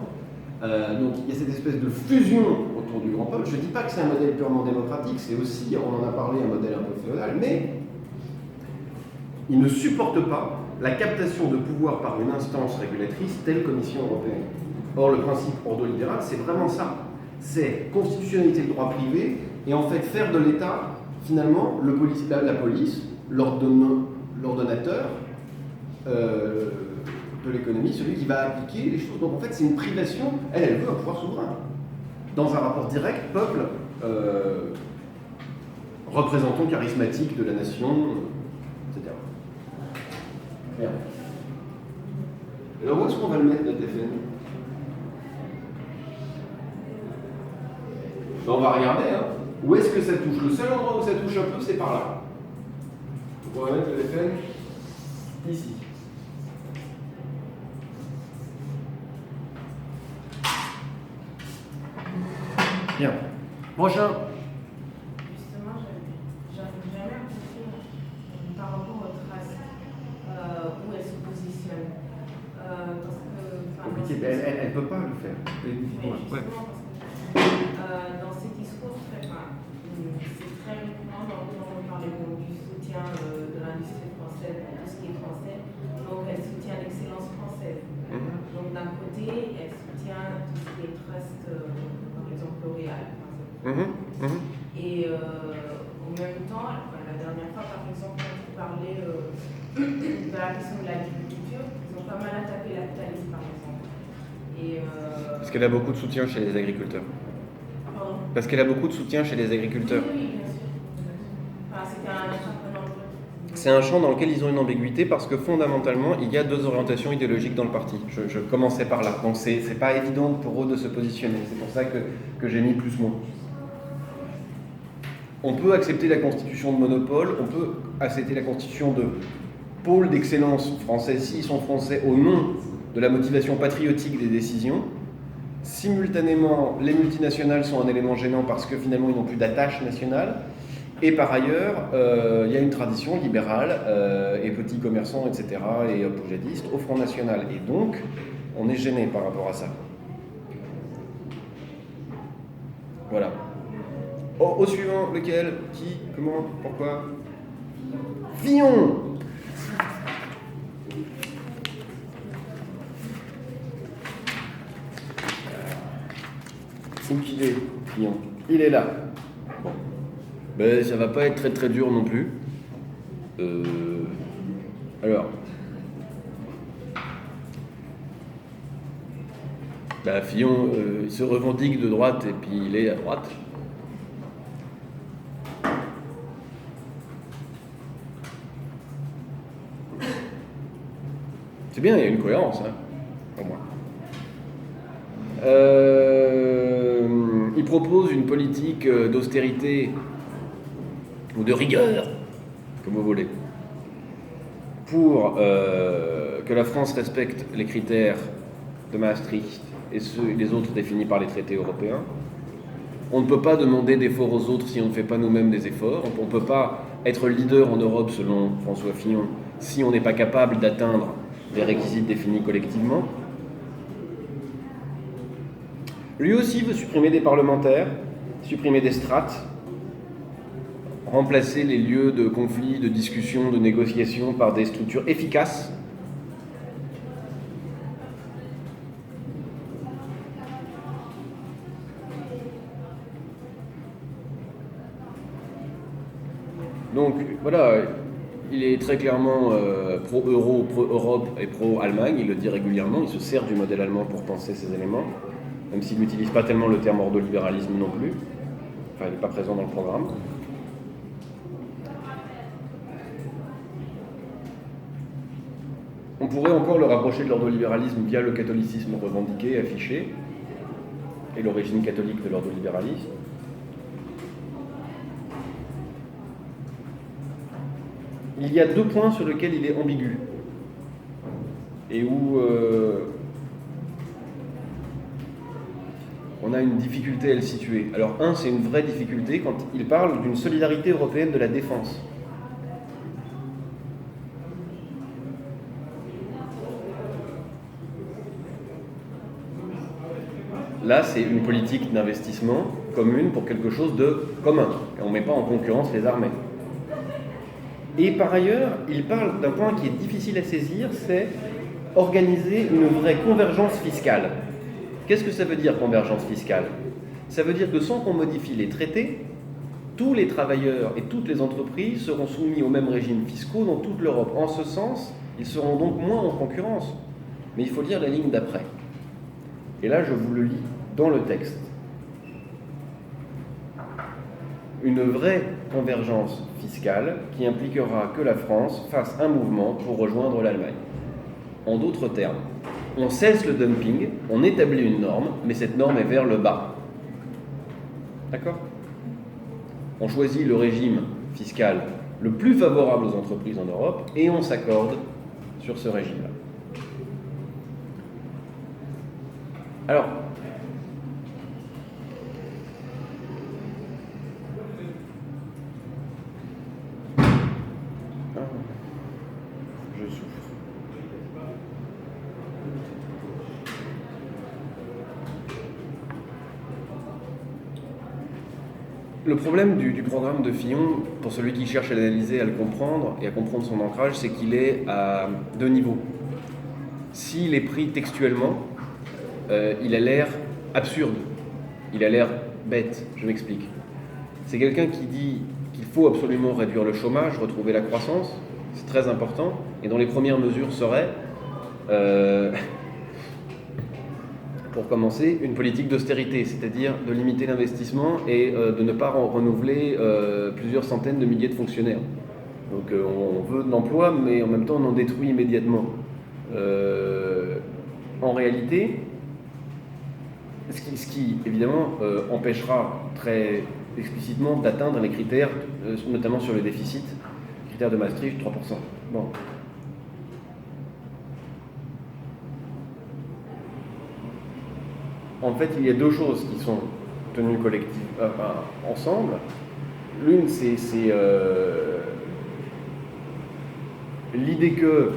Donc il y a cette espèce de fusion autour du grand peuple. Je ne dis pas que c'est un modèle purement démocratique, c'est aussi, on en a parlé, un modèle un peu féodal, mais il ne supporte pas la captation de pouvoir par une instance régulatrice telle Commission européenne. Or, le principe ordolibéral, c'est vraiment ça. C'est constitutionnalité du droit privé et en fait faire de l'État, finalement, la police, l'ordonnateur de l'économie, celui qui va appliquer les choses. Donc en fait, c'est une privation. Elle veut un pouvoir souverain. Dans un rapport direct, peuple, représentant charismatique de la nation, etc. Bien. Alors où est-ce qu'on va le mettre, notre FN? On va regarder, hein. Où est-ce que ça touche? Le seul endroit où ça touche un peu, c'est par là. Donc on va mettre le FN ici. Bien. Prochain. Justement, j'arrive jamais à comprendre par rapport aux traces où elle se positionne. Parce que. Compliqué, elle ne peut pas le faire. Mais justement, parce que dans ces discours, c'est très récurrent d'entendre parler du soutien de l'industrie française, de tout ce qui est français. Donc, elle soutient l'excellence française. Donc, d'un côté, elle soutient tout ce qui est trust, par exemple L'Oréal, par exemple. Et en même temps, la dernière fois, par exemple, quand tu parlais de la question de l'agriculture, ils ont pas mal attaqué la capitalisme, par exemple. Parce qu'elle a beaucoup de soutien chez les agriculteurs. Pardon? Parce qu'elle a beaucoup de soutien chez les agriculteurs. Oui, bien sûr. Enfin, c'était un championnat. C'est un champ dans lequel ils ont une ambiguïté parce que fondamentalement, il y a deux orientations idéologiques dans le parti. Je commençais par là. Donc c'est pas évident pour eux de se positionner. C'est pour ça que j'ai mis plus moins. On peut accepter la constitution de monopole, on peut accepter la constitution de pôle d'excellence français, s'ils sont français, au nom de la motivation patriotique des décisions. Simultanément, les multinationales sont un élément gênant parce que finalement, ils n'ont plus d'attache nationale. Et par ailleurs, il y a une tradition libérale et petits commerçants, etc., et poujadistes au Front National. Et donc, on est gêné par rapport à ça. Voilà. Au suivant, lequel? Qui? Comment? Pourquoi? Fillon! il est là. Bon. Ben, ça va pas être très très dur non plus. Alors, ben, Fillon se revendique de droite et puis il est à droite. C'est bien, il y a une cohérence, hein, pour moi. Il propose une politique d'austérité ou de rigueur, comme vous voulez, pour que la France respecte les critères de Maastricht et les autres définis par les traités européens. On ne peut pas demander d'efforts aux autres si on ne fait pas nous-mêmes des efforts. On ne peut pas être leader en Europe, selon François Fillon, si on n'est pas capable d'atteindre les requis définis collectivement. Lui aussi veut supprimer des parlementaires, supprimer des strates, remplacer les lieux de conflit, de discussion, de négociation par des structures efficaces. Donc voilà, il est très clairement pro-euro, pro-Europe et pro-Allemagne, il le dit régulièrement, il se sert du modèle allemand pour penser ces éléments, même s'il n'utilise pas tellement le terme ordolibéralisme non plus, enfin il n'est pas présent dans le programme. On pourrait encore le rapprocher de l'ordolibéralisme via le catholicisme revendiqué, affiché, et l'origine catholique de l'ordolibéralisme. Il y a deux points sur lesquels il est ambigu et où on a une difficulté à le situer. Alors un, c'est une vraie difficulté quand il parle d'une solidarité européenne de la défense. Là, c'est une politique d'investissement commune pour quelque chose de commun. Et on ne met pas en concurrence les armées. Et par ailleurs, il parle d'un point qui est difficile à saisir, c'est organiser une vraie convergence fiscale. Qu'est-ce que ça veut dire, convergence fiscale ? Ça veut dire que sans qu'on modifie les traités, tous les travailleurs et toutes les entreprises seront soumis aux mêmes régimes fiscaux dans toute l'Europe. En ce sens, ils seront donc moins en concurrence. Mais il faut lire la ligne d'après. Et là, je vous le lis dans le texte. Une vraie convergence fiscale qui impliquera que la France fasse un mouvement pour rejoindre l'Allemagne. En d'autres termes, on cesse le dumping, on établit une norme, mais cette norme est vers le bas. D'accord ? On choisit le régime fiscal le plus favorable aux entreprises en Europe et on s'accorde sur ce régime-là. Alors, je souffre. Le problème du programme de Fillon, pour celui qui cherche à l'analyser, à le comprendre et à comprendre son ancrage, c'est qu'il est à deux niveaux. S'il est pris textuellement, il a l'air absurde, il a l'air bête, je m'explique. C'est quelqu'un qui dit qu'il faut absolument réduire le chômage, retrouver la croissance, c'est très important, et dont les premières mesures seraient, pour commencer, une politique d'austérité, c'est-à-dire de limiter l'investissement et de ne pas renouveler plusieurs centaines de milliers de fonctionnaires. Donc on veut de l'emploi, mais en même temps on en détruit immédiatement. En réalité, ce qui évidemment empêchera très explicitement d'atteindre les critères, notamment sur le déficit, critères de Maastricht, 3%. Bon. En fait, il y a deux choses qui sont tenues ensemble. L'une, c'est l'idée que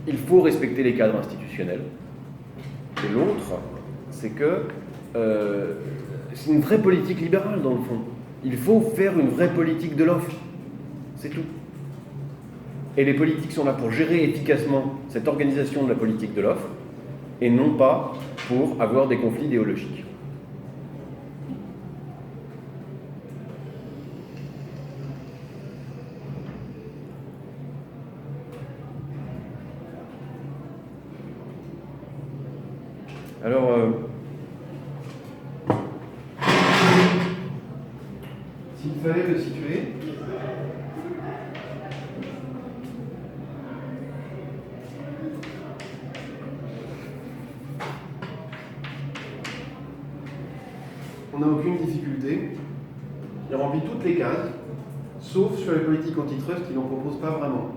il faut respecter les cadres institutionnels. Et l'autre, c'est que c'est une vraie politique libérale, dans le fond. Il faut faire une vraie politique de l'offre. C'est tout. Et les politiques sont là pour gérer efficacement cette organisation de la politique de l'offre, et non pas pour avoir des conflits idéologiques. Alors, s'il fallait le situer, on n'a aucune difficulté. Il remplit toutes les cases, sauf sur les politiques antitrust qui n'en proposent pas vraiment.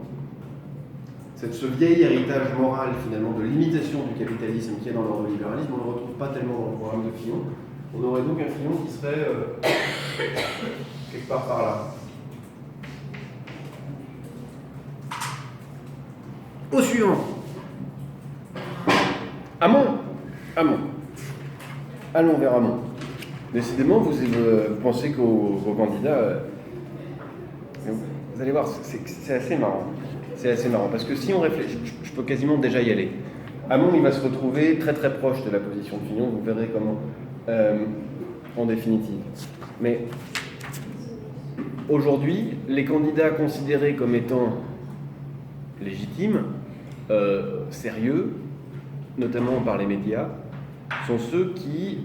Ce vieil héritage moral, finalement, de l'imitation du capitalisme qui est dans l'ordolibéralisme, on ne le retrouve pas tellement dans le programme de Fillon. On aurait donc un Fillon qui serait quelque part par là. Au suivant. Hamon. Allons vers Hamon. Décidément, vous pensez qu'aux candidats... vous allez voir, c'est assez marrant. C'est assez marrant, parce que si on réfléchit, je peux quasiment déjà y aller. Hamon, il va se retrouver très très proche de la position de Fillon, vous verrez comment, en définitive. Mais aujourd'hui, les candidats considérés comme étant légitimes, sérieux, notamment par les médias, sont ceux qui,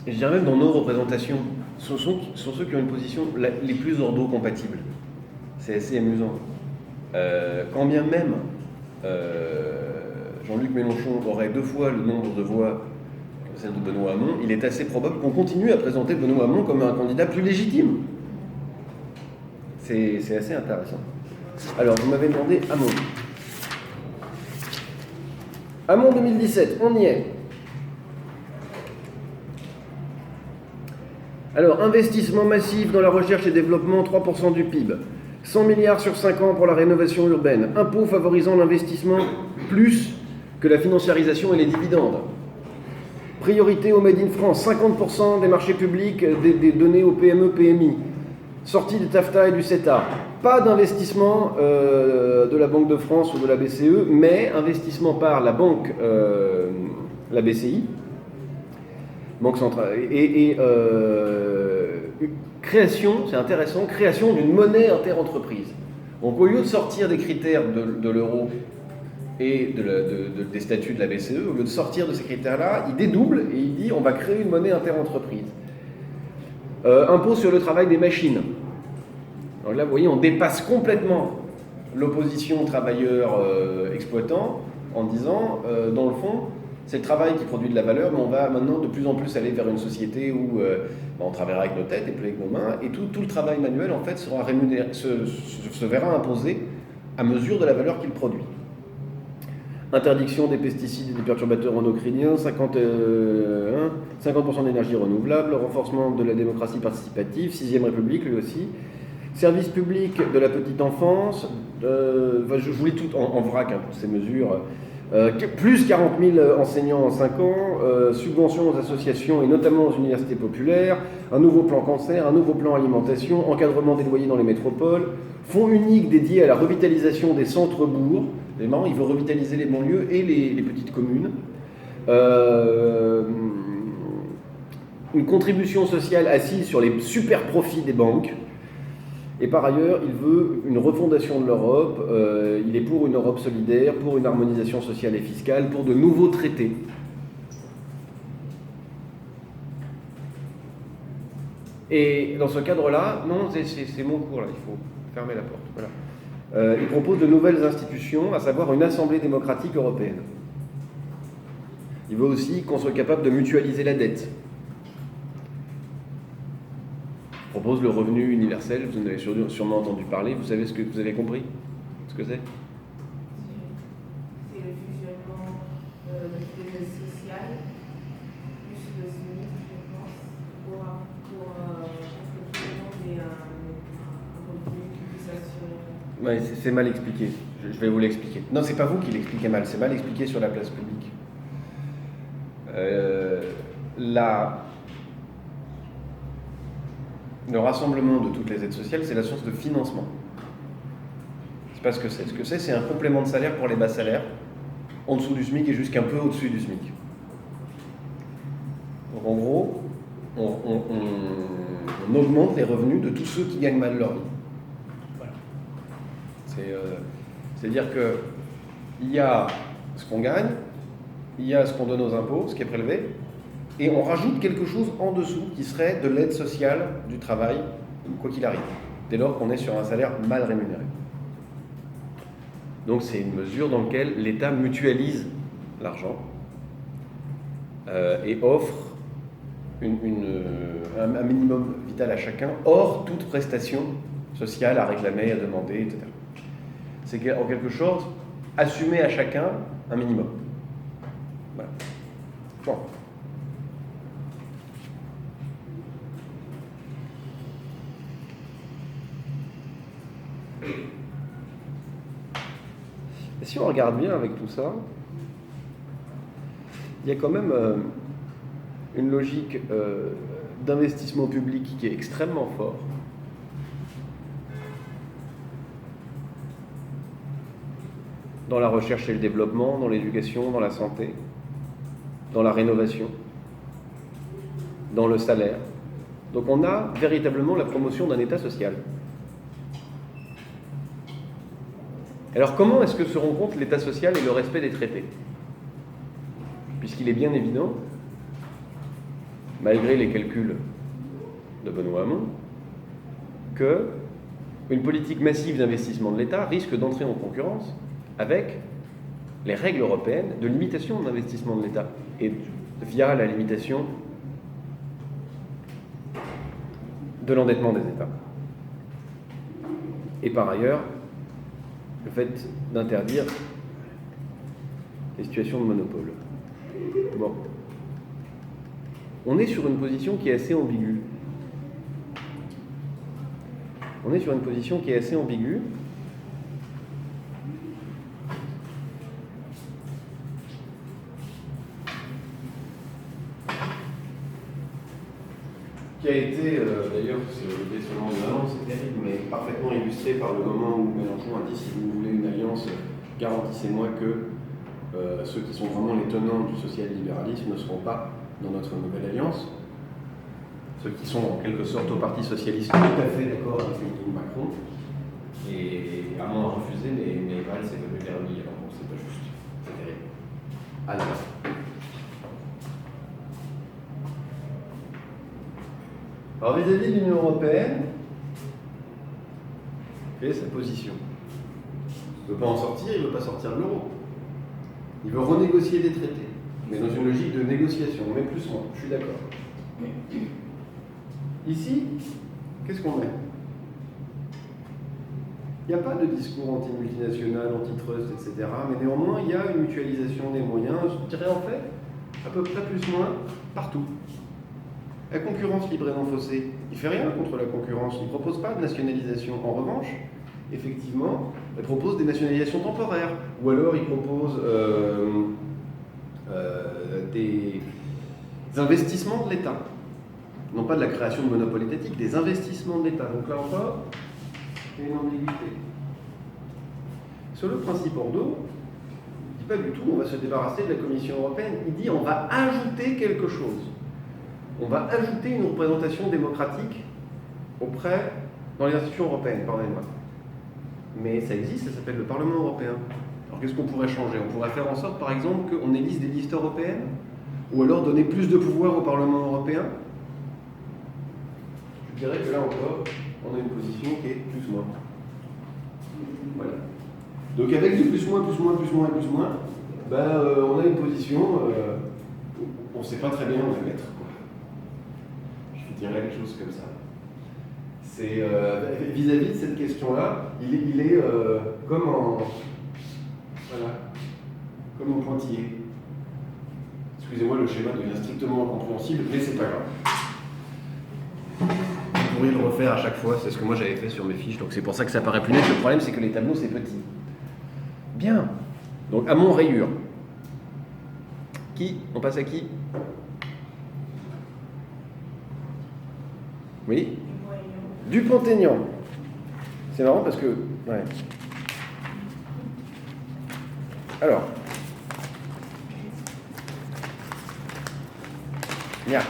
je dirais même dans nos représentations, sont ceux qui ont une position les plus ordo-compatibles. C'est assez amusant. Quand bien même Jean-Luc Mélenchon aurait 2 fois le nombre de voix que celle de Benoît Hamon, il est assez probable qu'on continue à présenter Benoît Hamon comme un candidat plus légitime. C'est assez intéressant. Alors, vous m'avez demandé Hamon. Hamon 2017, on y est. Alors, investissement massif dans la recherche et développement, 3% du PIB. 100 milliards sur 5 ans pour la rénovation urbaine. Impôts favorisant l'investissement plus que la financiarisation et les dividendes. Priorité au Made in France, 50% des marchés publics des données aux PME, PMI. Sortie du TAFTA et du CETA. Pas d'investissement de la Banque de France ou de la BCE, mais investissement par la banque, la BCI, Banque centrale, et création, c'est intéressant, création d'une monnaie interentreprise. Donc au lieu de sortir des critères de l'euro et des statuts de la BCE, au lieu de sortir de ces critères-là, il dédouble et il dit on va créer une monnaie interentreprise. Impôt sur le travail des machines. Alors là, vous voyez, on dépasse complètement l'opposition travailleur-exploitant en disant, dans le fond, c'est le travail qui produit de la valeur, mais on va maintenant de plus en plus aller vers une société où on travaillera avec nos têtes et plus avec nos mains, et tout le travail manuel, en fait, sera rémunéré, se verra imposé à mesure de la valeur qu'il produit. Interdiction des pesticides et des perturbateurs endocriniens, 50% d'énergie renouvelable, renforcement de la démocratie participative, 6e République, lui aussi, service public de la petite enfance, je vous lis tout en vrac, toutes ces mesures, plus 40 000 enseignants en 5 ans, subventions aux associations et notamment aux universités populaires, un nouveau plan cancer, un nouveau plan alimentation, encadrement des loyers dans les métropoles, fonds unique dédié à la revitalisation des centres-bourgs. C'est marrant, il veut revitaliser les banlieues et les petites communes. Une contribution sociale assise sur les super profits des banques. Et par ailleurs, il veut une refondation de l'Europe, il est pour une Europe solidaire, pour une harmonisation sociale et fiscale, pour de nouveaux traités. Et dans ce cadre-là, non, c'est mon cours là, il faut fermer la porte. Voilà. Il propose de nouvelles institutions, à savoir une assemblée démocratique européenne. Il veut aussi qu'on soit capable de mutualiser la dette. Il propose le revenu universel, vous en avez sûrement entendu parler, vous savez ce que vous avez compris ce que c'est? C'est le fusionnement de l'aide sociale plus le SMIC, je pense, pour que tout le monde ait un revenu qui puisse assurer. Ouais, c'est mal expliqué. Je vais vous l'expliquer. Non, c'est pas vous qui l'expliquez mal, c'est mal expliqué sur la place publique. Le rassemblement de toutes les aides sociales, c'est la source de financement. C'est pas ce que c'est. Ce que c'est un complément de salaire pour les bas salaires en dessous du SMIC et jusqu'un peu au-dessus du SMIC. Donc en gros, on augmente les revenus de tous ceux qui gagnent mal leur vie. Voilà. C'est-à-dire qu'il y a ce qu'on gagne, il y a ce qu'on donne aux impôts, ce qui est prélevé, et on rajoute quelque chose en dessous qui serait de l'aide sociale du travail, quoi qu'il arrive, dès lors qu'on est sur un salaire mal rémunéré. Donc c'est une mesure dans laquelle l'État mutualise l'argent et offre un minimum vital à chacun, hors toute prestation sociale à réclamer, à demander, etc. C'est en quelque sorte assumer à chacun un minimum. Voilà. Bon. Et si on regarde bien avec tout ça, il y a quand même une logique d'investissement public qui est extrêmement fort. Dans la recherche et le développement, dans l'éducation, dans la santé, dans la rénovation, dans le salaire. Donc on a véritablement la promotion d'un État social. Alors comment est-ce que se rencontrent l'État social et le respect des traités ? Puisqu'il est bien évident, malgré les calculs de Benoît Hamon, qu'une politique massive d'investissement de l'État risque d'entrer en concurrence avec les règles européennes de limitation de l'investissement de l'État et via la limitation de l'endettement des États. Et par ailleurs, le fait d'interdire les situations de monopole. Bon. On est sur une position qui est assez ambiguë. Qui a été, d'ailleurs, c'est le questionnement de l'alliance, c'est terrible, mais parfaitement illustré par le moment où Mélenchon a dit si vous voulez une alliance, garantissez-moi que ceux qui sont vraiment les tenants du social-libéralisme ne seront pas dans notre nouvelle alliance. Ceux qui sont en quelque sorte au Parti Socialiste tout à fait d'accord avec les lignes Macron. Et Hamon a refusé, mais Valls s'est venu vers lui, alors bon, c'est pas juste. C'est terrible. Alors. Alors vis-à-vis de l'Union européenne, quelle est sa position ? Il ne veut pas en sortir, il ne veut pas sortir de l'euro. Il veut renégocier des traités, mais dans une logique de négociation, mais plus moins, je suis d'accord. Ici, qu'est-ce qu'on met ? Il n'y a pas de discours anti-multinational, anti-trust, etc. Mais néanmoins, il y a une mutualisation des moyens, je dirais en fait, à peu près plus ou moins, partout. La concurrence libre et non faussée, il ne fait rien contre la concurrence, il ne propose pas de nationalisation. En revanche, effectivement, il propose des nationalisations temporaires, ou alors il propose des investissements de l'État. Non pas de la création de monopoles étatiques, des investissements de l'État. Donc là encore, il y a une ambiguïté. Sur le principe Bordeaux, il ne dit pas du tout on va se débarrasser de la Commission européenne, il dit on va ajouter quelque chose. On va ajouter une représentation démocratique dans les institutions européennes, pardonnez-moi. Mais ça existe, ça s'appelle le Parlement européen. Alors qu'est-ce qu'on pourrait changer ? On pourrait faire en sorte, par exemple, qu'on élise des listes européennes, ou alors donner plus de pouvoir au Parlement européen. Je dirais que là encore, on a une position qui est plus moins. Voilà. Donc avec du plus moins, on a une position, on ne sait pas très bien où la mettre. Je dirais quelque chose comme ça. C'est vis-à-vis de cette question-là, il est comme en pointillé. Excusez-moi, le schéma devient strictement incompréhensible, mais c'est pas grave. Vous pourriez le refaire à chaque fois, c'est ce que moi j'avais fait sur mes fiches, donc c'est pour ça que ça paraît plus net. Le problème, c'est que les tableaux, c'est petit. Bien. Donc, Hamon rayure. Qui ? On passe à qui ? Oui ? Dupont-Aignan. C'est marrant parce que... Ouais. Alors, Bien.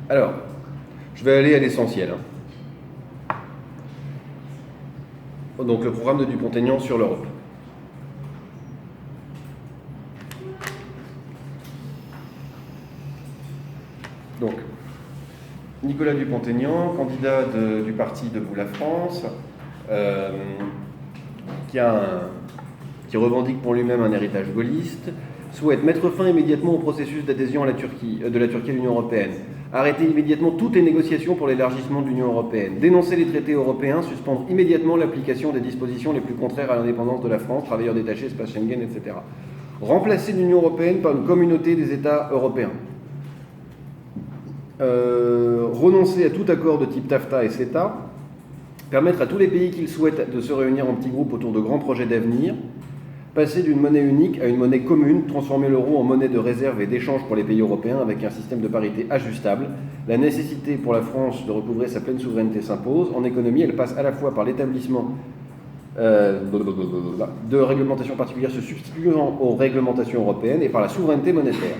Alors, je vais aller à l'essentiel. Donc, le programme de Dupont-Aignan sur l'Europe. Donc, Nicolas Dupont-Aignan, candidat du parti Debout la France, qui revendique pour lui-même un héritage gaulliste, souhaite mettre fin immédiatement au processus d'adhésion de la Turquie à l'Union européenne, arrêter immédiatement toutes les négociations pour l'élargissement de l'Union européenne, dénoncer les traités européens, suspendre immédiatement l'application des dispositions les plus contraires à l'indépendance de la France, travailleurs détachés, espace Schengen, etc. Remplacer l'Union européenne par une communauté des États européens. Renoncer à tout accord de type TAFTA et CETA, permettre à tous les pays qui le souhaitent de se réunir en petits groupes autour de grands projets d'avenir, passer d'une monnaie unique à une monnaie commune, transformer l'euro en monnaie de réserve et d'échange pour les pays européens avec un système de parité ajustable. La nécessité pour la France de recouvrer sa pleine souveraineté s'impose. En économie, elle passe à la fois par l'établissement de réglementations particulières se substituant aux réglementations européennes et par la souveraineté monétaire.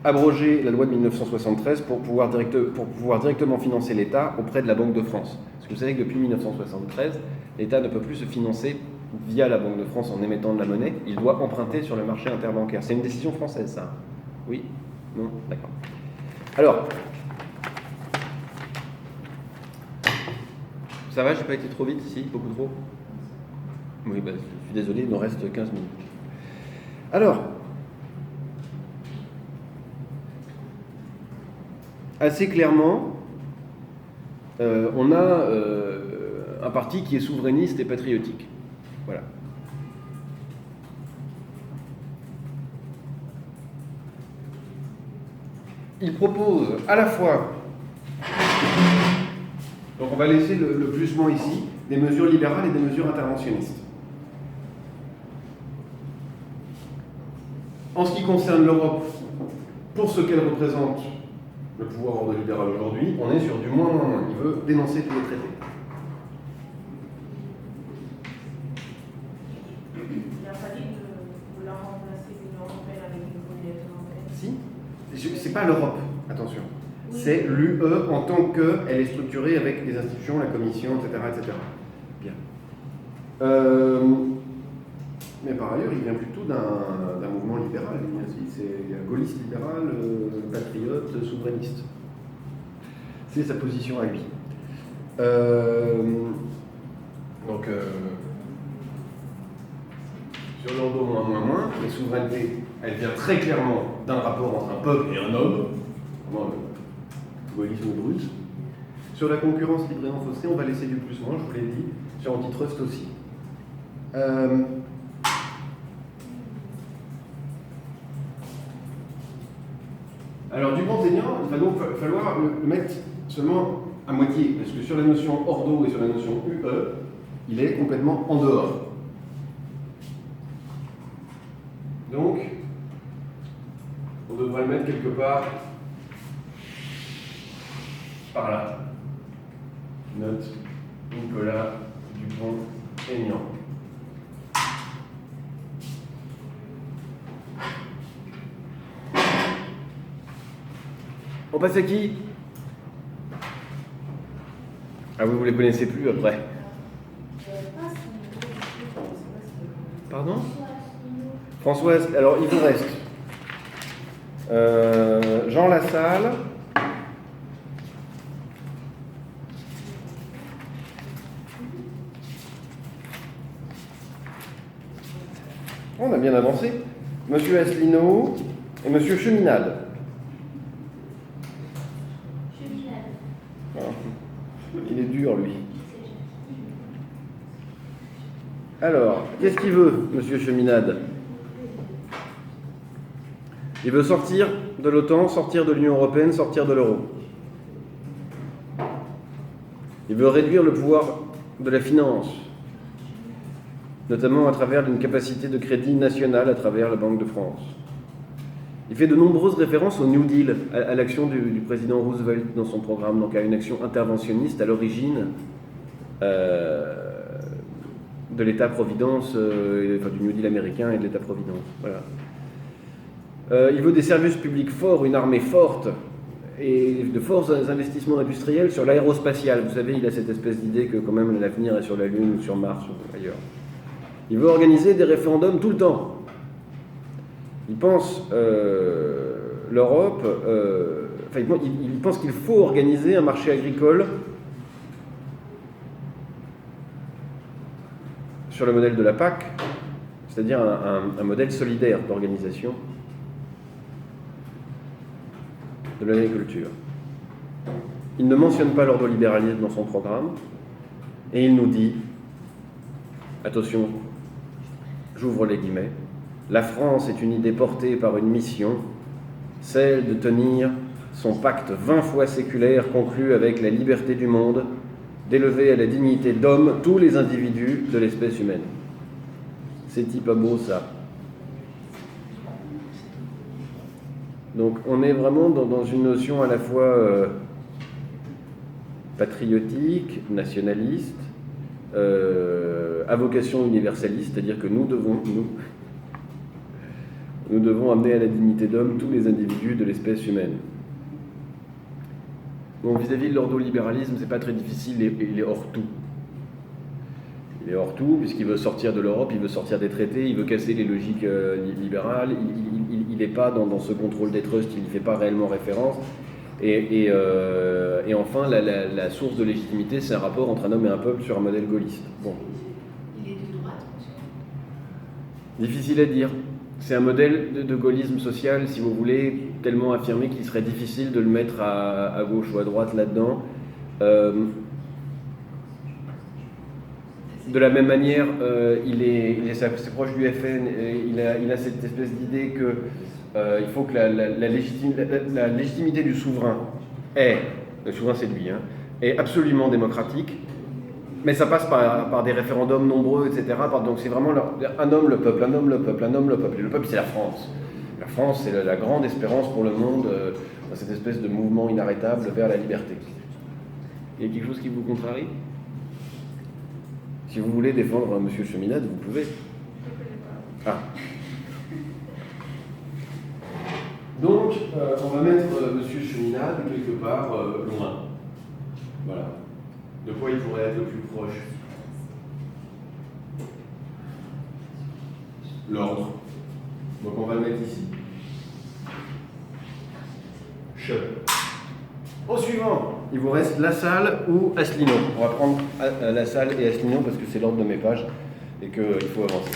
Abroger la loi de 1973 pour pouvoir directement financer l'État auprès de la Banque de France. Parce que vous savez que depuis 1973, l'État ne peut plus se financer via la Banque de France en émettant de la monnaie, il doit emprunter sur le marché interbancaire. C'est une décision française, ça? Oui? Non? D'accord. Alors, ça va, j'ai pas été trop vite ici? Beaucoup trop? Oui, je suis désolé, il nous reste 15 minutes. Alors, assez clairement, on a un parti qui est souverainiste et patriotique. Voilà. Il propose à la fois, donc on va laisser le plusement ici, des mesures libérales et des mesures interventionnistes. En ce qui concerne l'Europe, pour ce qu'elle représente, le pouvoir ordolibéral aujourd'hui, on est sur du moins. Il veut dénoncer tous les traités. Il n'a pas dit de la remplacer l'Union européenne avec une communauté européenne. Si, c'est pas l'Europe, attention. Oui. C'est l'UE en tant qu'elle est structurée avec les institutions, la Commission, etc. etc. Bien. Mais par ailleurs, il vient plutôt d'un mouvement libéral. C'est un gaulliste libéral, patriote, souverainiste. C'est sa position à lui. Sur leur dos, moins, les souverainetés, elle vient très clairement d'un rapport entre un peuple et un homme, vraiment le gaullisme brut. Sur la concurrence libre et non faussée, on va laisser du plus-moins, je vous l'ai dit. Sur antitrust aussi. Alors, Dupont-Aignan, il va donc falloir le mettre seulement à moitié, parce que sur la notion ordo et sur la notion UE, il est complètement en dehors. Donc, on devrait le mettre quelque part par là. Note Nicolas Dupont-Aignan. On passe à qui? Ah, vous ne les connaissez plus après. Pardon? Françoise, alors il vous reste Jean Lassalle, on a bien avancé, Monsieur Asselineau et Monsieur Cheminade. Il est dur, lui. Alors, qu'est-ce qu'il veut, Monsieur Cheminade? Il veut sortir de l'OTAN, sortir de l'Union européenne, sortir de l'euro. Il veut réduire le pouvoir de la finance, notamment à travers une capacité de crédit nationale à travers la Banque de France. Il fait de nombreuses références au New Deal, à l'action du président Roosevelt dans son programme, donc à une action interventionniste à l'origine de l'État-providence, du New Deal américain et de l'État-providence. Voilà. Il veut des services publics forts, une armée forte et de forts investissements industriels sur l'aérospatial. Vous savez, il a cette espèce d'idée que quand même l'avenir est sur la Lune ou sur Mars ou ailleurs. Il veut organiser des référendums tout le temps. Il pense l'Europe... il pense qu'il faut organiser un marché agricole sur le modèle de la PAC, c'est-à-dire un modèle solidaire d'organisation de l'agriculture. Il ne mentionne pas l'ordolibéralisme dans son programme, et il nous dit, attention, j'ouvre les guillemets, la France est une idée portée par une mission, celle de tenir son pacte 20 fois séculaire conclu avec la liberté du monde, d'élever à la dignité d'homme tous les individus de l'espèce humaine. C'est-il pas beau ça? Donc on est vraiment dans une notion à la fois patriotique, nationaliste, à vocation universaliste, c'est-à-dire que nous devons amener à la dignité d'homme tous les individus de l'espèce humaine. Bon, vis-à-vis de l'ordolibéralisme, c'est pas très difficile, il est hors tout. Il est hors tout, puisqu'il veut sortir de l'Europe, il veut sortir des traités, il veut casser les logiques libérales, il n'est pas dans ce contrôle des trusts, il n'y fait pas réellement référence. Et enfin, la source de légitimité, c'est un rapport entre un homme et un peuple sur un modèle gaulliste. Bon. Il est de droite, monsieur? Difficile à dire. C'est un modèle de gaullisme social, si vous voulez, tellement affirmé qu'il serait difficile de le mettre à gauche ou à droite là-dedans. De la même manière, c'est proche du FN, il a cette espèce d'idée que il faut que la légitimité du souverain le souverain c'est lui, est absolument démocratique, mais ça passe par des référendums nombreux, etc. Donc c'est vraiment un homme, le peuple, un homme, le peuple, un homme, le peuple. Et le peuple, c'est la France. La France, c'est la grande espérance pour le monde, dans cette espèce de mouvement inarrêtable vers la liberté. Il y a quelque chose qui vous contrarie? Si vous voulez défendre M. Cheminade, vous pouvez. Ah. Donc, on va mettre M. Cheminade quelque part loin. Voilà. De quoi il pourrait être le plus proche? L'ordre. Donc on va le mettre ici. Che. Au suivant, il vous reste Lassalle ou Asselineau. On va prendre Lassalle et Asselineau parce que c'est l'ordre de mes pages et qu'il faut avancer.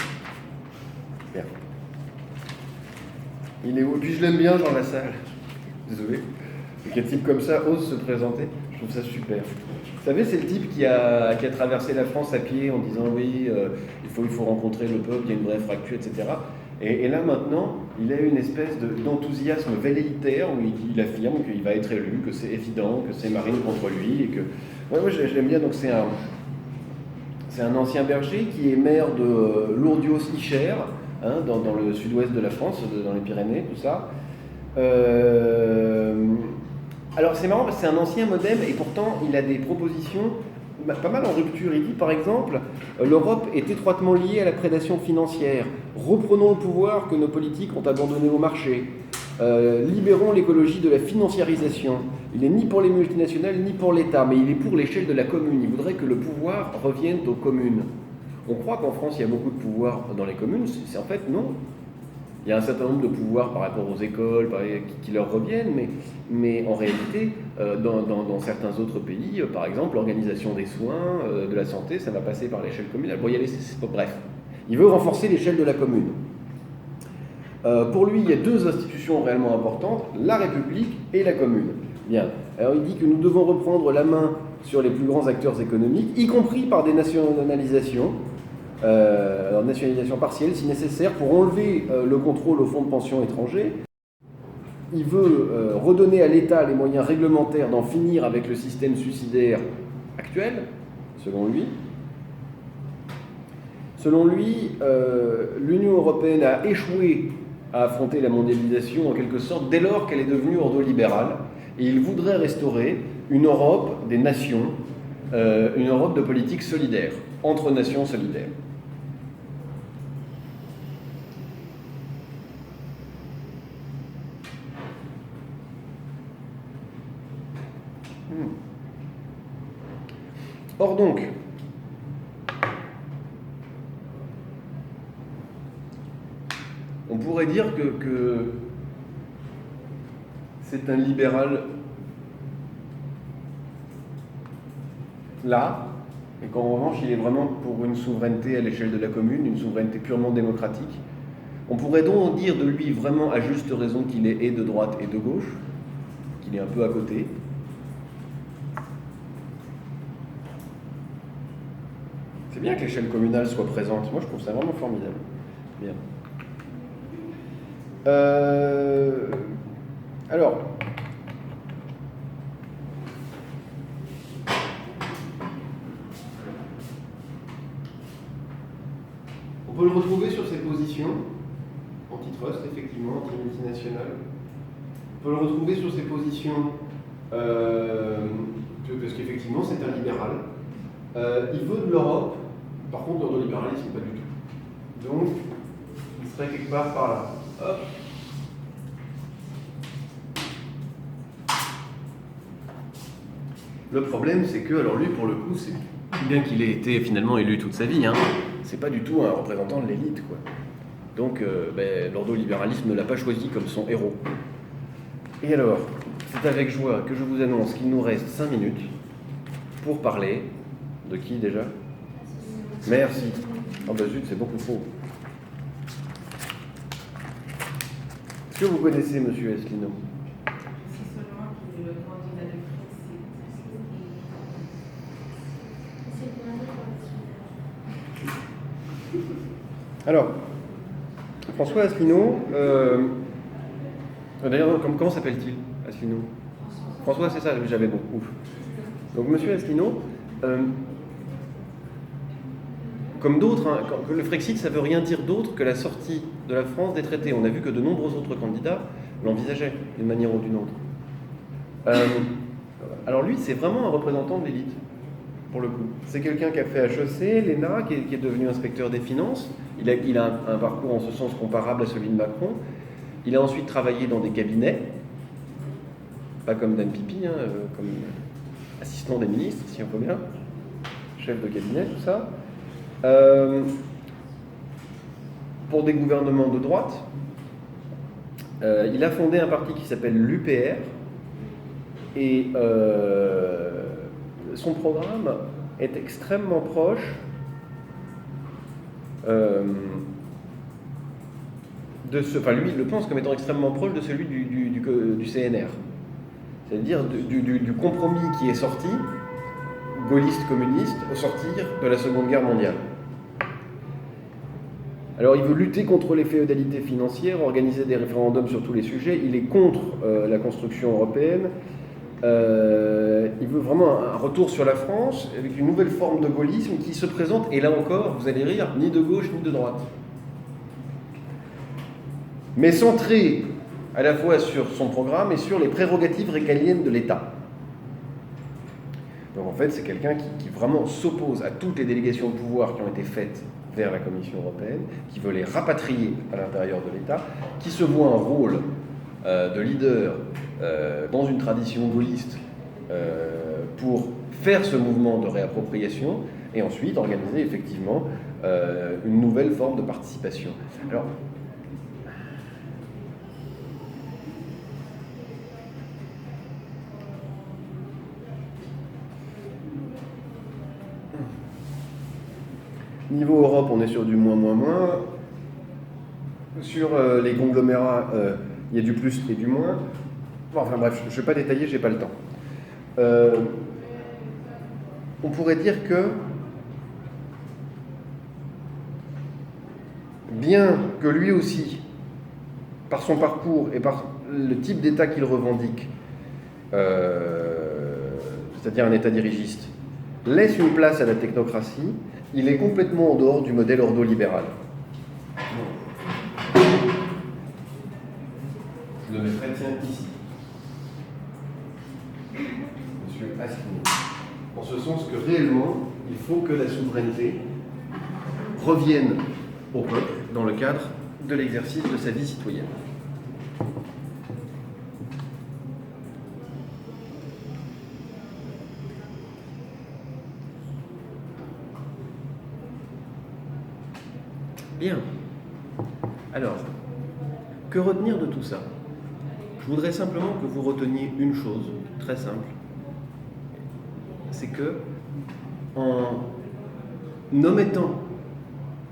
Bien. Il est où? Puis je l'aime bien, Jean Lassalle. Désolé. Qu'un type comme ça ose se présenter, je trouve ça super. Vous savez, c'est le type qui a traversé la France à pied en disant oui, il faut rencontrer le peuple, il y a une vraie fracture, etc. Et là maintenant, il a une espèce d'enthousiasme velléitaire où il affirme qu'il va être élu, que c'est évident, que c'est Marine contre lui, et que... Ouais, moi je l'aime bien, donc c'est un ancien berger qui est maire de Lourdios-Icher, dans le sud-ouest de la France, dans les Pyrénées, tout ça. Alors c'est marrant parce que c'est un ancien modem et pourtant il a des propositions pas mal en rupture. Il dit par exemple, l'Europe est étroitement liée à la prédation financière. Reprenons le pouvoir que nos politiques ont abandonné au marché. Libérons l'écologie de la financiarisation. Il n'est ni pour les multinationales ni pour l'État, mais il est pour l'échelle de la commune. Il voudrait que le pouvoir revienne aux communes. On croit qu'en France il y a beaucoup de pouvoir dans les communes, c'est en fait non. Il y a un certain nombre de pouvoirs par rapport aux écoles qui leur reviennent, mais en réalité, dans certains autres pays, par exemple, l'organisation des soins, de la santé, ça va passer par l'échelle communale. Bon, bref, il veut renforcer l'échelle de la commune. Pour lui, il y a deux institutions réellement importantes, la République et la commune. Bien. Alors il dit que nous devons reprendre la main sur les plus grands acteurs économiques, y compris par des nationalisations, nationalisation partielle si nécessaire, pour enlever le contrôle aux fonds de pension étrangers. Il veut redonner à l'État les moyens réglementaires d'en finir avec le système suicidaire actuel, selon lui. Selon lui, l'Union européenne a échoué à affronter la mondialisation en quelque sorte dès lors qu'elle est devenue ordolibérale, et il voudrait restaurer une Europe des nations, une Europe de politique solidaire. entre nations solidaires. Or donc, on pourrait dire que c'est un libéral là, et qu'en revanche, il est vraiment pour une souveraineté à l'échelle de la commune, une souveraineté purement démocratique. On pourrait donc dire de lui vraiment à juste raison qu'il est et de droite et de gauche, qu'il est un peu à côté. C'est bien que l'échelle communale soit présente. Moi, je trouve ça vraiment formidable. Bien. Alors, on peut le retrouver sur ses positions, antitrust, effectivement, anti-multinationale. On peut le retrouver sur ses positions, parce qu'effectivement, c'est un libéral. Il veut de l'Europe, par contre, l'ordolibéralisme, pas du tout. Donc, il serait quelque part par là. Hop. Le problème, c'est que, alors lui, pour le coup, c'est bien qu'il ait été finalement élu toute sa vie, hein, c'est pas du tout un représentant de l'élite, quoi. Donc, l'ordolibéralisme ne l'a pas choisi comme son héros. Et alors, c'est avec joie que je vous annonce qu'il nous reste 5 minutes pour parler de qui déjà ? Merci. Oh bah zut, c'est beaucoup trop. Est-ce que vous connaissez M. Asselineau ? Si seulement qu'il est le candidat de Brexit. Alors, François Asselineau, d'ailleurs, comment s'appelle-t-il, Asselineau ? François, c'est ça, j'avais bon, ouf. Donc, M. Asselineau, comme d'autres, hein, le Frexit, ça ne veut rien dire d'autre que la sortie de la France des traités. On a vu que de nombreux autres candidats l'envisageaient d'une manière ou d'une autre. Alors lui, c'est vraiment un représentant de l'élite, pour le coup. C'est quelqu'un qui a fait HEC, l'ENA, qui est devenu inspecteur des finances. Il a un parcours en ce sens comparable à celui de Macron. Il a ensuite travaillé dans des cabinets, pas comme Dan Pipi, hein, comme assistant des ministres, si on peut bien, chef de cabinet, tout ça. Pour des gouvernements de droite. Il a fondé un parti qui s'appelle l'UPR et son programme est extrêmement proche lui il le pense comme étant extrêmement proche de celui du CNR, c'est-à-dire du compromis qui est sorti gaulliste-communiste au sortir de la Seconde Guerre mondiale. Alors il veut lutter contre les féodalités financières, organiser des référendums sur tous les sujets, il est contre la construction européenne, il veut vraiment un retour sur la France avec une nouvelle forme de gaullisme qui se présente, et là encore, vous allez rire, ni de gauche ni de droite. Mais centré à la fois sur son programme et sur les prérogatives régaliennes de l'État. Donc en fait, c'est quelqu'un qui vraiment s'oppose à toutes les délégations de pouvoir qui ont été faites vers la Commission européenne, qui veut les rapatrier à l'intérieur de l'État, qui se voit un rôle de leader dans une tradition gaulliste pour faire ce mouvement de réappropriation et ensuite organiser effectivement une nouvelle forme de participation. Alors, niveau Europe, on est sur du moins. Sur les conglomérats, il y a du plus et du moins. Bon, enfin bref, je ne vais pas détailler, je n'ai pas le temps. On pourrait dire que, bien que lui aussi, par son parcours et par le type d'État qu'il revendique, c'est-à-dire un État dirigiste, laisse une place à la technocratie, il est complètement en dehors du modèle ordolibéral. Je le mettrai ici. Monsieur Asselineau. En ce sens que réellement, Il faut que la souveraineté revienne au peuple dans le cadre de l'exercice de sa vie citoyenne. Bien. Alors, que retenir de tout ça? Je voudrais simplement que vous reteniez une chose très simple. C'est que, en omettant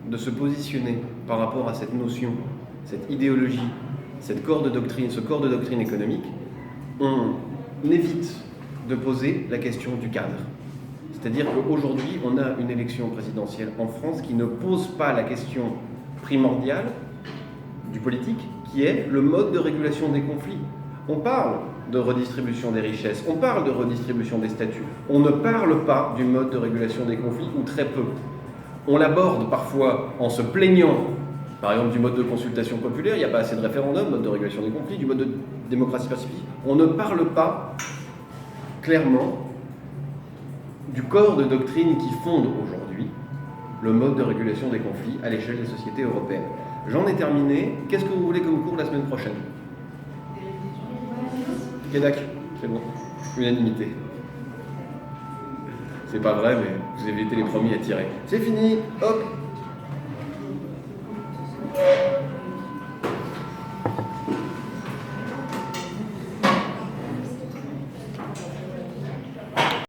de se positionner par rapport à cette notion, cette idéologie, cette corps de doctrine, ce corps de doctrine économique, on évite de poser la question du cadre. C'est-à-dire qu'aujourd'hui, on a une élection présidentielle en France qui ne pose pas la question primordiale du politique, qui est le mode de régulation des conflits. On parle de redistribution des richesses, on parle de redistribution des statuts. On ne parle pas du mode de régulation des conflits, ou très peu. On l'aborde parfois en se plaignant, par exemple du mode de consultation populaire, il n'y a pas assez de référendum, mode de régulation des conflits, du mode de démocratie participative. On ne parle pas clairement du corps de doctrine qui fonde aujourd'hui le mode de régulation des conflits à l'échelle des sociétés européennes. J'en ai terminé. Qu'est-ce que vous voulez comme cours la semaine prochaine? Kedak, c'est bon. Unanimité. C'est pas vrai, mais vous avez été les premiers à tirer. C'est fini. Hop.